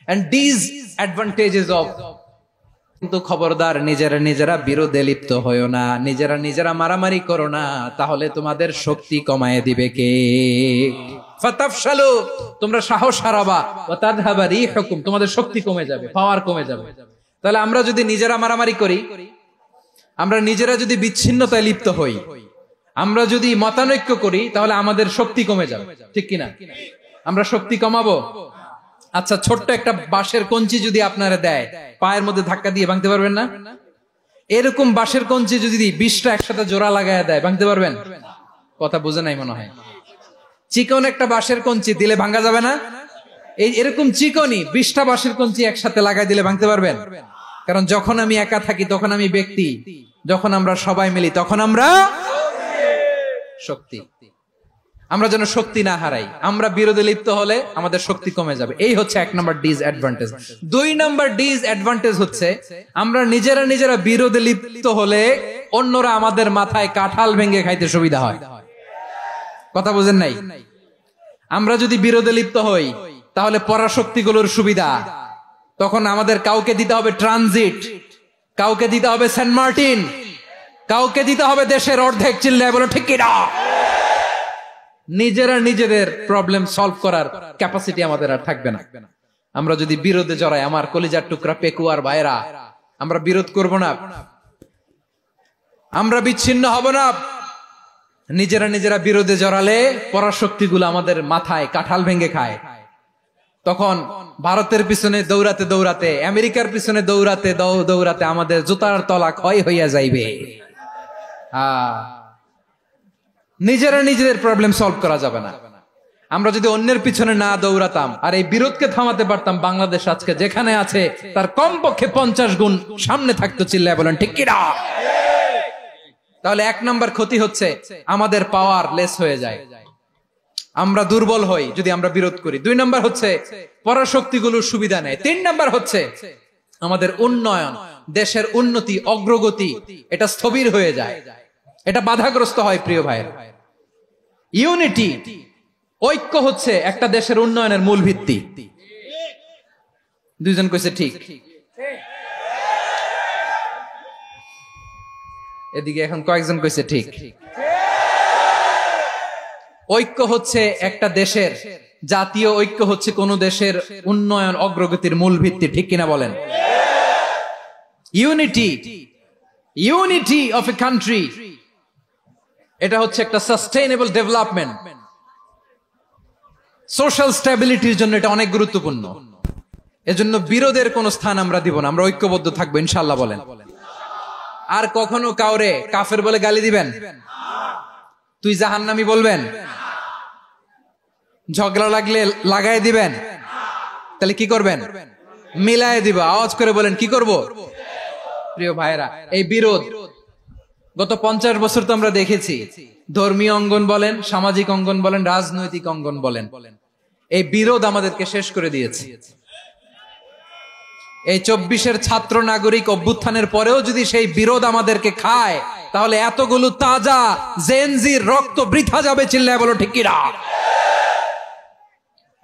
and disadvantages of কিন্তু খবরদার নিজেরা নিজেরা বিরোধে লিপ্ত হইও না, নিজেরা নিজেরা মারামারি করো না, তাহলে তোমাদের শক্তি কমায় দিবে কে? ফাতাফশালু, তোমরা সাহস হারাবা, ওয়া তাযহাবা রিহুকুম, তোমাদের শক্তি কমে যাবে, পাওয়ার কমে যাবে। তাহলে আমরা যদি নিজেরা মারামারি করি, আমরা নিজেরা যদি বিচ্ছিন্নতায় লিপ্ত হই, আমরা যদি মতানৈক্য করি, তাহলে আমাদের শক্তি কমে যাবে, ঠিক কিনা? আমরা শক্তি কমাবো? আচ্ছা, ছোট্ট একটা বাঁশের কঞ্চি যদি আপনারা দেয়, পায়ের মধ্যে ধাক্কা দিয়ে ভাঙতে পারবেন না? এরকম বাঁশের কঞ্চি যদি 20টা একসাথে জোড়া লাগায় দেয়, ভাঙতে পারবেন? কথা বুঝে নাই মনে হয়। চিকন একটা বাঁশের কঞ্চি দিলে ভাঙা যাবে না? এরকম চিকনই 20টা বাঁশের কঞ্চি একসাথে লাগাই দিলে ভাঙতে পারবেন? কারণ যখন আমি একা থাকি তখন আমি ব্যক্তি, যখন আমরা সবাই মিলি তখন আমরা শক্তি। আমরা যেন শক্তি না হারাই। আমরা বিরোধে লিপ্ত হলে আমাদের শক্তি কমে যাবে। এই হচ্ছে 1 নম্বর ডিসঅ্যাডভান্টেজ। 2 নম্বর ডিসঅ্যাডভান্টেজ হচ্ছে আমরা নিজেরা নিজেরা বিরোধে লিপ্ত হলে অন্যরা আমাদের মাথায় কাঁঠাল ভেঙে খাইতে সুবিধা হয়। কথা বুঝেন নাই? আমরা যদি বিরোধে লিপ্ত হই তাহলে পরাশক্তিগুলোর সুবিধা, তখন আমাদের কাউকে দিতে হবে ট্রানজিট, কাউকে দিতে হবে সেন্ট মার্টিন, কাউকে দিতে হবে দেশের অর্ধেক। চিল্লায় বলো ঠিক কিনা? নিজেরা নিজেদের প্রবলেম সলভ করার ক্যাপাসিটি আমাদের আর থাকবে না। আমরা যদি বিরোধে জড়াই, আমার কলিজার টুকরা পেকুয়ার ভাইরা, আমরা বিরোধ করব না, আমরা বিচ্ছিন্ন হব না। নিজেরা নিজেরা বিরোধে জড়ালে পরাশক্তিগুলো আমাদের মাথায় কাঁঠাল ভেঙে খায়। তখন ভারতের পিছনে দৌড়াতে দৌড়াতে, আমেরিকার পিছনে দৌড়াতে দৌড়াতে আমাদের জুতার তলা ক্ষয় হইয়া যাইবে। নিজেরা নিজেদের প্রবলেম সলভ করা যাবে না। আমরা যদি অন্যের পিছনে না দৌড়াতাম আর এই বিরোধকে থামাতে পারতাম, বাংলাদেশ আজকে যেখানে আছে তার কমপক্ষে 50 গুণ সামনে থাকতো। চিল্লায় বলেন ঠিক কিনা? তাহলে 1 নম্বর ক্ষতি হচ্ছে আমাদের পাওয়ার লেস হয়ে যায়, আমরা দুর্বল হই যদি আমরা বিরোধ করি। 2 নম্বর হচ্ছে পরাশক্তিগুলোর সুবিধা নেয়। 3 নম্বর হচ্ছে আমাদের উন্নয়ন, দেশের উন্নতি, অগ্রগতি, এটা স্থবির হয়ে যায়, এটা বাধাগ্রস্ত হয়। প্রিয় ভাইয়েরা, ইউনিটি, ঐক্য হচ্ছে একটা দেশের উন্নয়নের মূল ভিত্তি। 2 জন কইছে ঠিক। এদিকে এখন কয়েকজন কইছে ঠিক। ঐক্য হচ্ছে একটা দেশের, জাতীয় ঐক্য হচ্ছে কোন দেশের উন্নয়ন অগ্রগতির মূল ভিত্তি, ঠিক কিনা বলেন? ইউনিটি অফ এ কান্ট্রি, এটা হচ্ছে একটা সাস্টেইনেবল ডেভেলপমেন্ট, সোশ্যাল স্ট্যাবিলিটির জন্য এটা অনেক গুরুত্বপূর্ণ। এজন্য বিরোধের কোন স্থান আমরা দিব না, আমরা ঐক্যবদ্ধ থাকবো ইনশাআল্লাহ বলেন। আর কখনো কাউরে কাফের বলে গালি দিবেন? তুই জাহান্নামী বলবেন? ঝগড়া লাগলে লাগাই দিবেন? তাহলে কি করবেন? মিলায় দিব। আওয়াজ করে বলেন কি করব? প্রিয় ভাইরা, এই বিরোধ গত 50 বছর তো আমরা দেখেছি, ধর্মীয় অঙ্গন বলেন, সামাজিক অঙ্গন বলেন, রাজনৈতিক অঙ্গন বলেন, এই বিরোধ আমাদেরকে শেষ করে দিয়েছে। এই 24-এর ছাত্র নাগরিক অভ্যুত্থানের পরেও যদি সেই বিরোধ আমাদেরকে খায়, তাহলে এতগুলো তাজা জেনজির রক্ত বৃথা যাবে। চিল্লায় বলো ঠিক কিনা?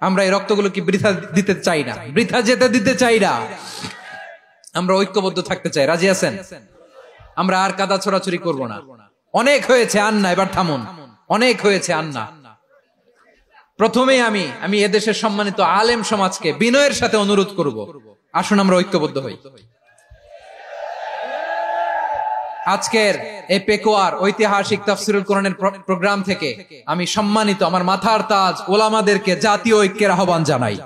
আমরা এই রক্তগুলো কি বৃথা দিতে চাই না, বৃথা যেতে দিতে চাই না। আমরা ঐক্যবদ্ধ থাকতে চাই। রাজি আছেন? আমরা আর কাদা ছোড়াছুরি করব না। অনেক হয়েছে আন্না, এবার থামুন। অনেক হয়েছে আন্না। প্রথমেই আমি এদেশের সম্মানিত আলেম সমাজকে বিনয়ের সাথে অনুরোধ করব, আসুন আমরা ঐক্যবদ্ধ হই। আজকের এই পেকুয়ার ঐতিহাসিক তাফসীরুল কোরআনের প্রোগ্রাম থেকে আমি সম্মানিত আমার মাথার তাজ ওলামাদেরকে জাতীয় ঐক্যের আহ্বান জানাই।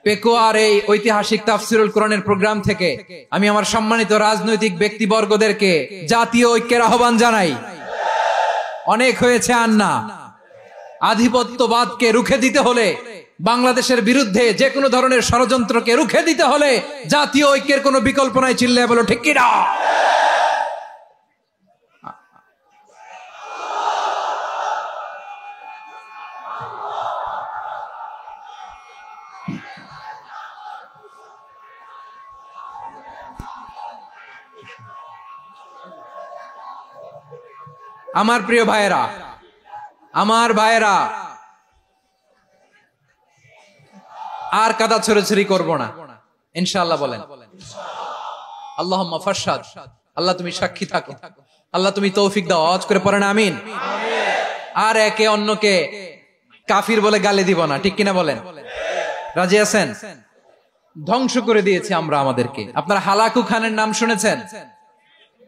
পেকুয়ার এই ঐতিহাসিক তাফসীরুল কোরআনের প্রোগ্রাম থেকে আমি আমার সম্মানিত রাজনৈতিক ব্যক্তিবর্গদেরকে জাতীয় ঐক্যের আহ্বান জানাই। অনেক হয়েছে আন্না। আধিপত্যবাদকে রুখে দিতে হলে, বাংলাদেশের বিরুদ্ধে যে কোনো ধরনের ষড়যন্ত্রকে রুখে দিতে হলে জাতীয় ঐক্যের কোনো বিকল্প নাই। চিল্লায় বলো ঠিক কিনা? আমার প্রিয় ভাইয়েরা, আমার ভাইয়েরা, আর কাদা ছড়াছড়ি করব না। ইনশাআল্লাহ বলেন। আল্লাহুম্মা ফাশহাদ, আল্লাহ তুমি সাক্ষী থাকো, আল্লাহ তুমি তৌফিক দাও। আওয়াজ করে পড়েন আমিন। আর একে অন্যকে কাফির বলে গালি দিব না, ঠিক কিনা বলেন? রাজি আছেন? ধ্বংস করে দিয়েছে আমরা আমাদেরকে। আপনারা হালাকু খানের নাম শুনেছেন?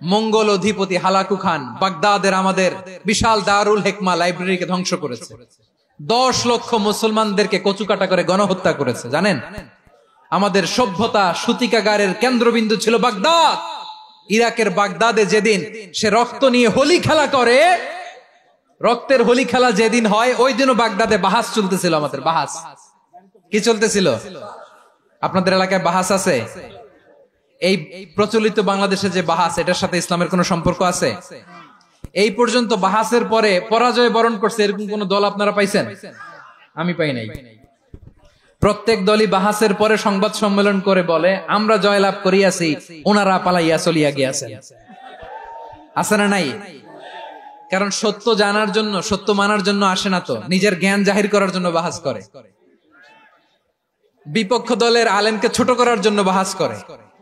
মঙ্গল অধিপতি হালাকু খান বাগদাদের আমাদের বিশাল দারুল হিকমা লাইব্রেরিকে ধ্বংস করেছে। 10 লক্ষ মুসলমানদেরকে কচুকাটা করে গণহত্যা করেছে, জানেন? আমাদের সভ্যতা সূতিকাগারের কেন্দ্রবিন্দু ছিল বাগদাদ। ইরাকের বাগদাদে যেদিন সে রক্ত নিয়ে হোলি খেলা করে, রক্তের হোলি খেলা যেদিন হয়, ওই দিনও বাগদাদে বাহাস চলতেছিল। আমাদের বাহাস কি চলতেছিল? আপনাদের এলাকায় বাহাস আছে? এই প্রচলিত বাংলাদেশে যে বাহাস, এটার সাথে ইসলামের কোনো সম্পর্ক আছে? এই পর্যন্ত বাহাসের পরে পরাজয় বরণ করছে এরকম কোন দল আপনারা পাইছেন? আমি পাই নাই। প্রত্যেক দলই বাহাসের পরে সংবাদ সম্মেলন করে বলে আমরা জয়লাভ করিয়াছি, ওনারা পালাইয়া চলিয়া গিয়াছেন। আছে না নাই? কারণ সত্য জানার জন্য, সত্য মানার জন্য আসে না তো, নিজের জ্ঞান জাহির করার জন্য বাহাস করে। বিপক্ষ দলের আলেমকে ছোট করার জন্য বাহাস করে।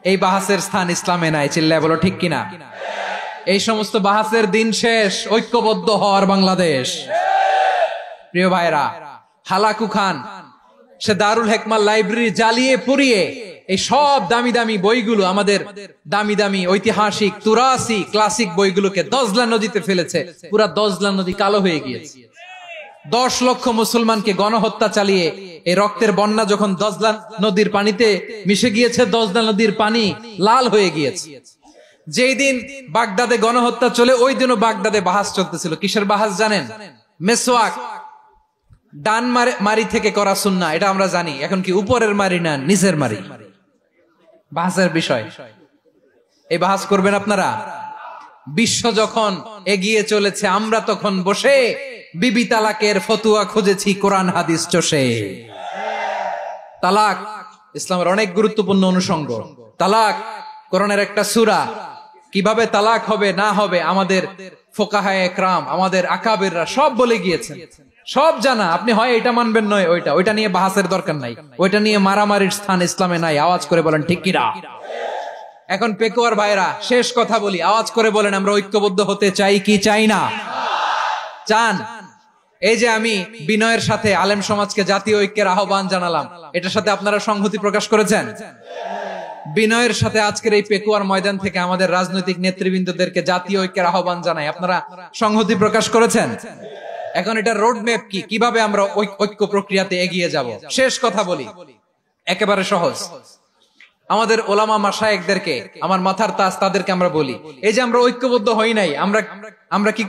এই বাহাসের স্থান ইসলামে নাই। চিল্লায় বলো ঠিক কিনা? এই সমস্ত বাহাসের দিন শেষ, ঐক্যবদ্ধ হওয়ার বাংলাদেশ। প্রিয় ভাইরা, হালাকু খান সে দারুল হিকমা লাইব্রেরি জ্বালিয়ে পুড়িয়ে এই সব দামি দামি বইগুলো, আমাদের দামি দামি ঐতিহাসিক তুরাসি ক্লাসিক বইগুলোকে দজলা নদীতে ফেলেছে। পুরা দজলা নদী কালো হয়ে গিয়েছে। 10 লক্ষ মুসলমানকে গণহত্যা চালিয়ে এই রক্তের বন্যা যখন দজলা নদীর পানিতে মিশে গিয়েছে, দজলা নদীর পানি লাল হয়ে গিয়েছে। যেই দিন বাগদাদে গণহত্যা চলে, ওই দিনও বাগদাদে বাহাস চলতেছিল। কিসের বাহাস জানেন? মেসওয়াক, ডান মারি থেকে করা সুন্নাহ, এটা আমরা জানি। এখন কি উপরের মারি না নিচের মারি? বাহাসের বিষয়। এই বাহাস করবেন আপনারা? বিশ্ব যখন এগিয়ে চলেছে, আমরা তখন বসে বিবি তালাকের ফতুয়া খুঁজেছি কোরআন হাদিস চষে। তালাক ইসলামের অনেক গুরুত্বপূর্ণ অনুষঙ্গ। তালাক কোরআনের একটা সূরা। কিভাবে তালাক হবে না হবে আমাদের ফুকাহায়ে একরাম, আমাদের আকাবেররা সব বলে গিয়েছেন, সব জানা। আপনি হয় এটা মানবেন, নয় ওইটা। ওইটা নিয়ে বাহাসের দরকার নাই, ওইটা নিয়ে মারামারির স্থান ইসলামে নাই। আওয়াজ করে বলেন ঠিক কিনা? এখন পেকুয়ার ভাইরা, শেষ কথা বলি, আওয়াজ করে বলেন আমরা ঐক্যবদ্ধ হতে চাই কি চাই না? চান? এই যে আমি বিনয়ের সাথে আলেম সমাজকে জাতীয় ঐক্যের আহ্বান জানালাম, এটার সাথে আপনারা সংহতি প্রকাশ করেছেন? বিনয়ের সাথে আজকের এই পেকুয়ার ময়দান থেকে আমাদের রাজনৈতিক নেতৃবৃন্দদেরকে জাতীয় ঐক্যের আহ্বান জানাই, আপনারা সংহতি প্রকাশ করেছেন? এখন এটা রোড ম্যাপ কি, কিভাবে আমরা ঐক্য প্রক্রিয়াতে এগিয়ে যাব? শেষ কথা বলি, একেবারে সহজ। আমাদের ওলামা মাশায়েখদেরকে, আমার মাথার তাজ, তাদেরকে আমরা বলি, এই যে আমরা ঐক্যবদ্ধ হই নাই, আমরা কি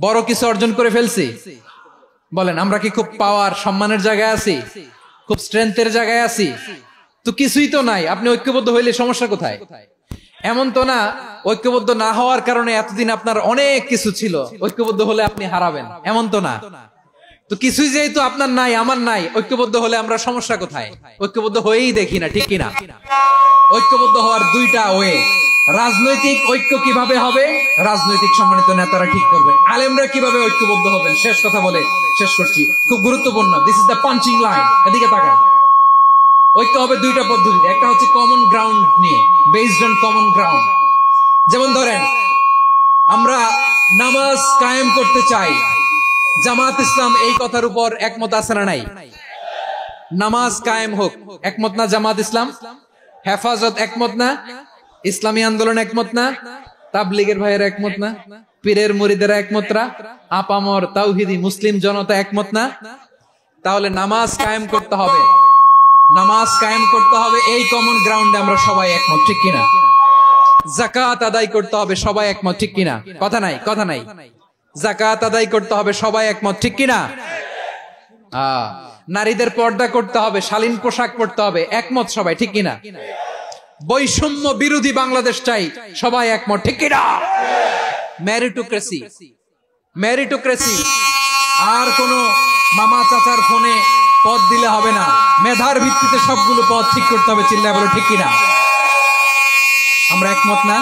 বড় কিছু অর্জন করে ফেলছি? বলেন, আমরা কি খুব পাওয়ার সম্মানের জায়গায় আছি? খুব স্ট্রেংথের জায়গায় আছি? তো কিছুই তো নাই। আপনি ঐক্যবদ্ধ হইলে সমস্যা কোথায়? এমন তো না ঐক্যবদ্ধ না হওয়ার কারণে এতদিন আপনার অনেক কিছু ছিল, ঐক্যবদ্ধ হলে আপনি হারাবেন, এমন তো না। তো কিছুই যেহেতু আপনার নাই, আমার নাই, ঐক্যবদ্ধ হলে আমরা সমস্যা কোথায়? ঐক্যবদ্ধ হয়েই দেখি না, ঠিক কিনা? ঐক্যবদ্ধ হওয়ার দুইটা ওয়ে। রাজনৈতিক ঐক্য কিভাবে হবে? রাজনৈতিক সম্মানিত নেতারা ঠিক করবেন। আলেমরা কিভাবে ঐক্যবদ্ধ হবেন? শেষ কথা বলে শেষ করছি, খুব গুরুত্বপূর্ণ। This is the punching line. এদিকে তাকান। ঐক্য হবে দুইটা পদ্ধতিতে। একটা হচ্ছে কমন গ্রাউন্ড নিয়ে, বেসড অন কমন গ্রাউন্ড। যেমন ধরেন, আমরা নামাজ কায়েম করতে চাই, জামাত ইসলাম এই কথার উপর একমত আছে না নাই? নামাজ কায়েম হোক, একমত না জামাত ইসলাম? হেফাজত একমত না? ইসলামী আন্দোলন একমত না? তাবলীগের ভাইয়েরা একমত না? পীরের মুরিদেরা একমত না? আপামর তাওহীদি মুসলিম জনতা একমত না? তাহলে নামাজ কায়েম করতে হবে, নামাজ কায়েম করতে হবে এই কমন গ্রাউন্ডে আমরা সবাই একমত, ঠিক কিনা? যাকাত আদায় করতে হবে, সবাই একমত, ঠিক কিনা? কথা নাই, কথা নাই। যাকাত আদায় করতে হবে, সবাই একমত, ঠিক কিনা? নারীদের পর্দা করতে হবে, শালীন পোশাক পরতে হবে, একমত সবাই, ঠিক কিনা? বৈষম্য বিরোধী বাংলাদেশ চাই, সবাই একমত, ঠিক কিনা? Meritocracy, meritocracy. আর কোন মামা চাচার ফোনে পদ দিলে হবে না, মেধার ভিত্তিতে সবগুলো পদ ঠিক করতে হবে। চিল্লায় বলো ঠিক কিনা? আমরা একমত না?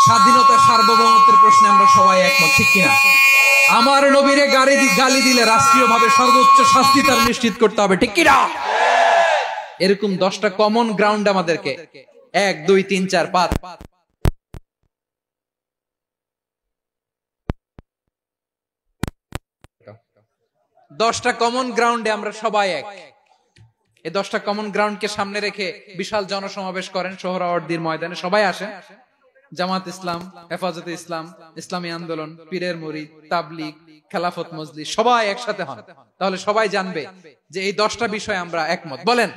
স্বাধীনতা সার্বভৌমত্বের প্রশ্নে আমরা সবাই একমত, ঠিক কিনা? আমার নবীরে গালি দিলে রাষ্ট্রীয়ভাবে সর্বোচ্চ শাস্তি তার নিশ্চিত করতে হবে, ঠিক কিনা? এরকম 10টা কমন গ্রাউন্ড আমাদেরকে 1 2 3 4 5 10টা কমন গ্রাউন্ডে আমরা সবাই এক। এই 10টা কমন গ্রাউন্ডকে সামনে রেখে বিশাল জনসমাবেশ করেন সোহরাওয়ার্দীর ময়দানে। সবাই আসেন, জামাত ইসলাম, হেফাজতে ইসলাম, ইসলামী আন্দোলন, পীরের মুরিদ, তাবলিগ, খেলাফত মজলিস, সবাই একসাথে হন। তাহলে সবাই জানবে যে এই 10টা বিষয়ে আমরা একমত। বলেন,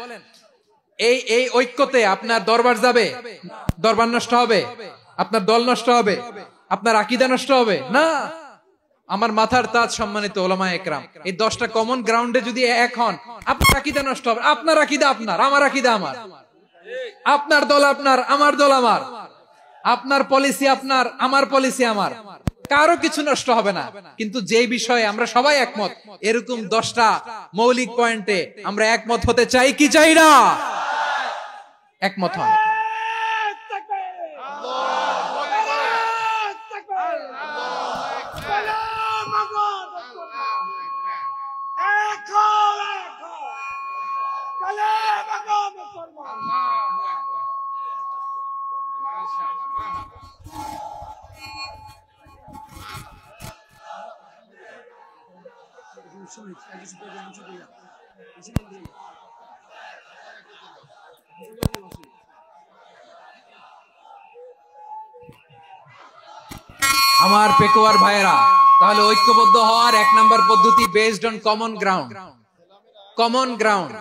এই ঐক্যতে আপনার দরবার যাবে? দরবার নষ্ট হবে? আপনার দল নষ্ট হবে? আপনার আকীদা নষ্ট হবে? না। আমার মাথার তাজ সম্মানিত ওলামায়ে একরাম, এই 10টা কমন গ্রাউন্ডে যদি এক হন, আপনার আকীদা নষ্ট হবে? আপনার আকীদা আপনার, আমার আকীদা আমার, আপনার দল আপনার, আমার দল আমার, আপনার পলিসি আপনার, আমার পলিসি আমার, কারো কিছু নষ্ট হবে না। কিন্তু যে বিষয়ে আমরা সবাই একমত, এরকম 10টা মৌলিক পয়েন্টে আমরা একমত হতে চাই কি চাই না? একমত হন। আমার পেকুয়ার ভাইয়েরা, তাহলে ঐক্যবদ্ধ হওয়ার 1 নাম্বার পদ্ধতি based on common ground. Common ground,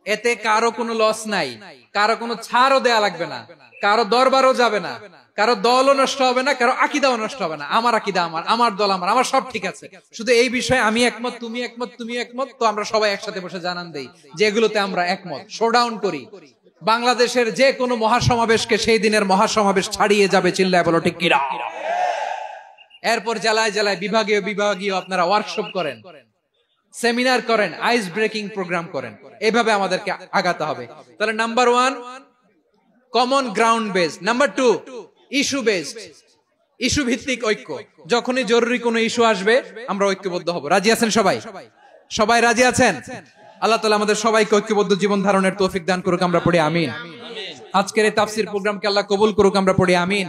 এতে কারো কোনো লস নাই, কারো কোনো ছাড়ও দেয়া লাগবে না, কারো দরবারও যাবে না, কারো দলও নষ্ট হবে না, কারো আকীদাও নষ্ট হবে না। আমার আকীদা আমার, আমার দল আমার, আমার সব ঠিক আছে। শুধু এই বিষয়ে আমি একমত, তুমি একমত, তুমি একমত, তো আমরা সবাই একসাথে বসে জানান দেই যে এগুলোতে আমরা একমত। শোডাউন করি। বাংলাদেশের যে কোনো মহাসমাবেশকে সেই দিনের মহাসমাবেশ ছাড়িয়ে যাবে। চিল্লায় বলো ঠিক কিনা? এরপর জেলায় জেলায়, বিভাগীয় বিভাগীয় আপনারা ওয়ার্কশপ করেন, সেমিনার করেন, আইস ব্রেকিং প্রোগ্রাম করেন। এইভাবে আমাদেরকে আগাতে হবে। তাহলে number 1 common ground based, number 2 issue based, issue ভিত্তিক ঐক্য। যখনই জরুরি কোনো ইস্যু আসবে আমরা ঐক্যবদ্ধ হব। রাজি আছেন সবাই? সবাই রাজি আছেন? আল্লাহ তাআলা আমাদের সবাইকে ঐক্যবদ্ধ জীবন ধারণের তৌফিক দান করুক। আমরা পড়ি আমিন। আজকের এই তাফসীর প্রোগ্রামকে আল্লাহ কবুল করুক। আমরা পড়ি আমিন।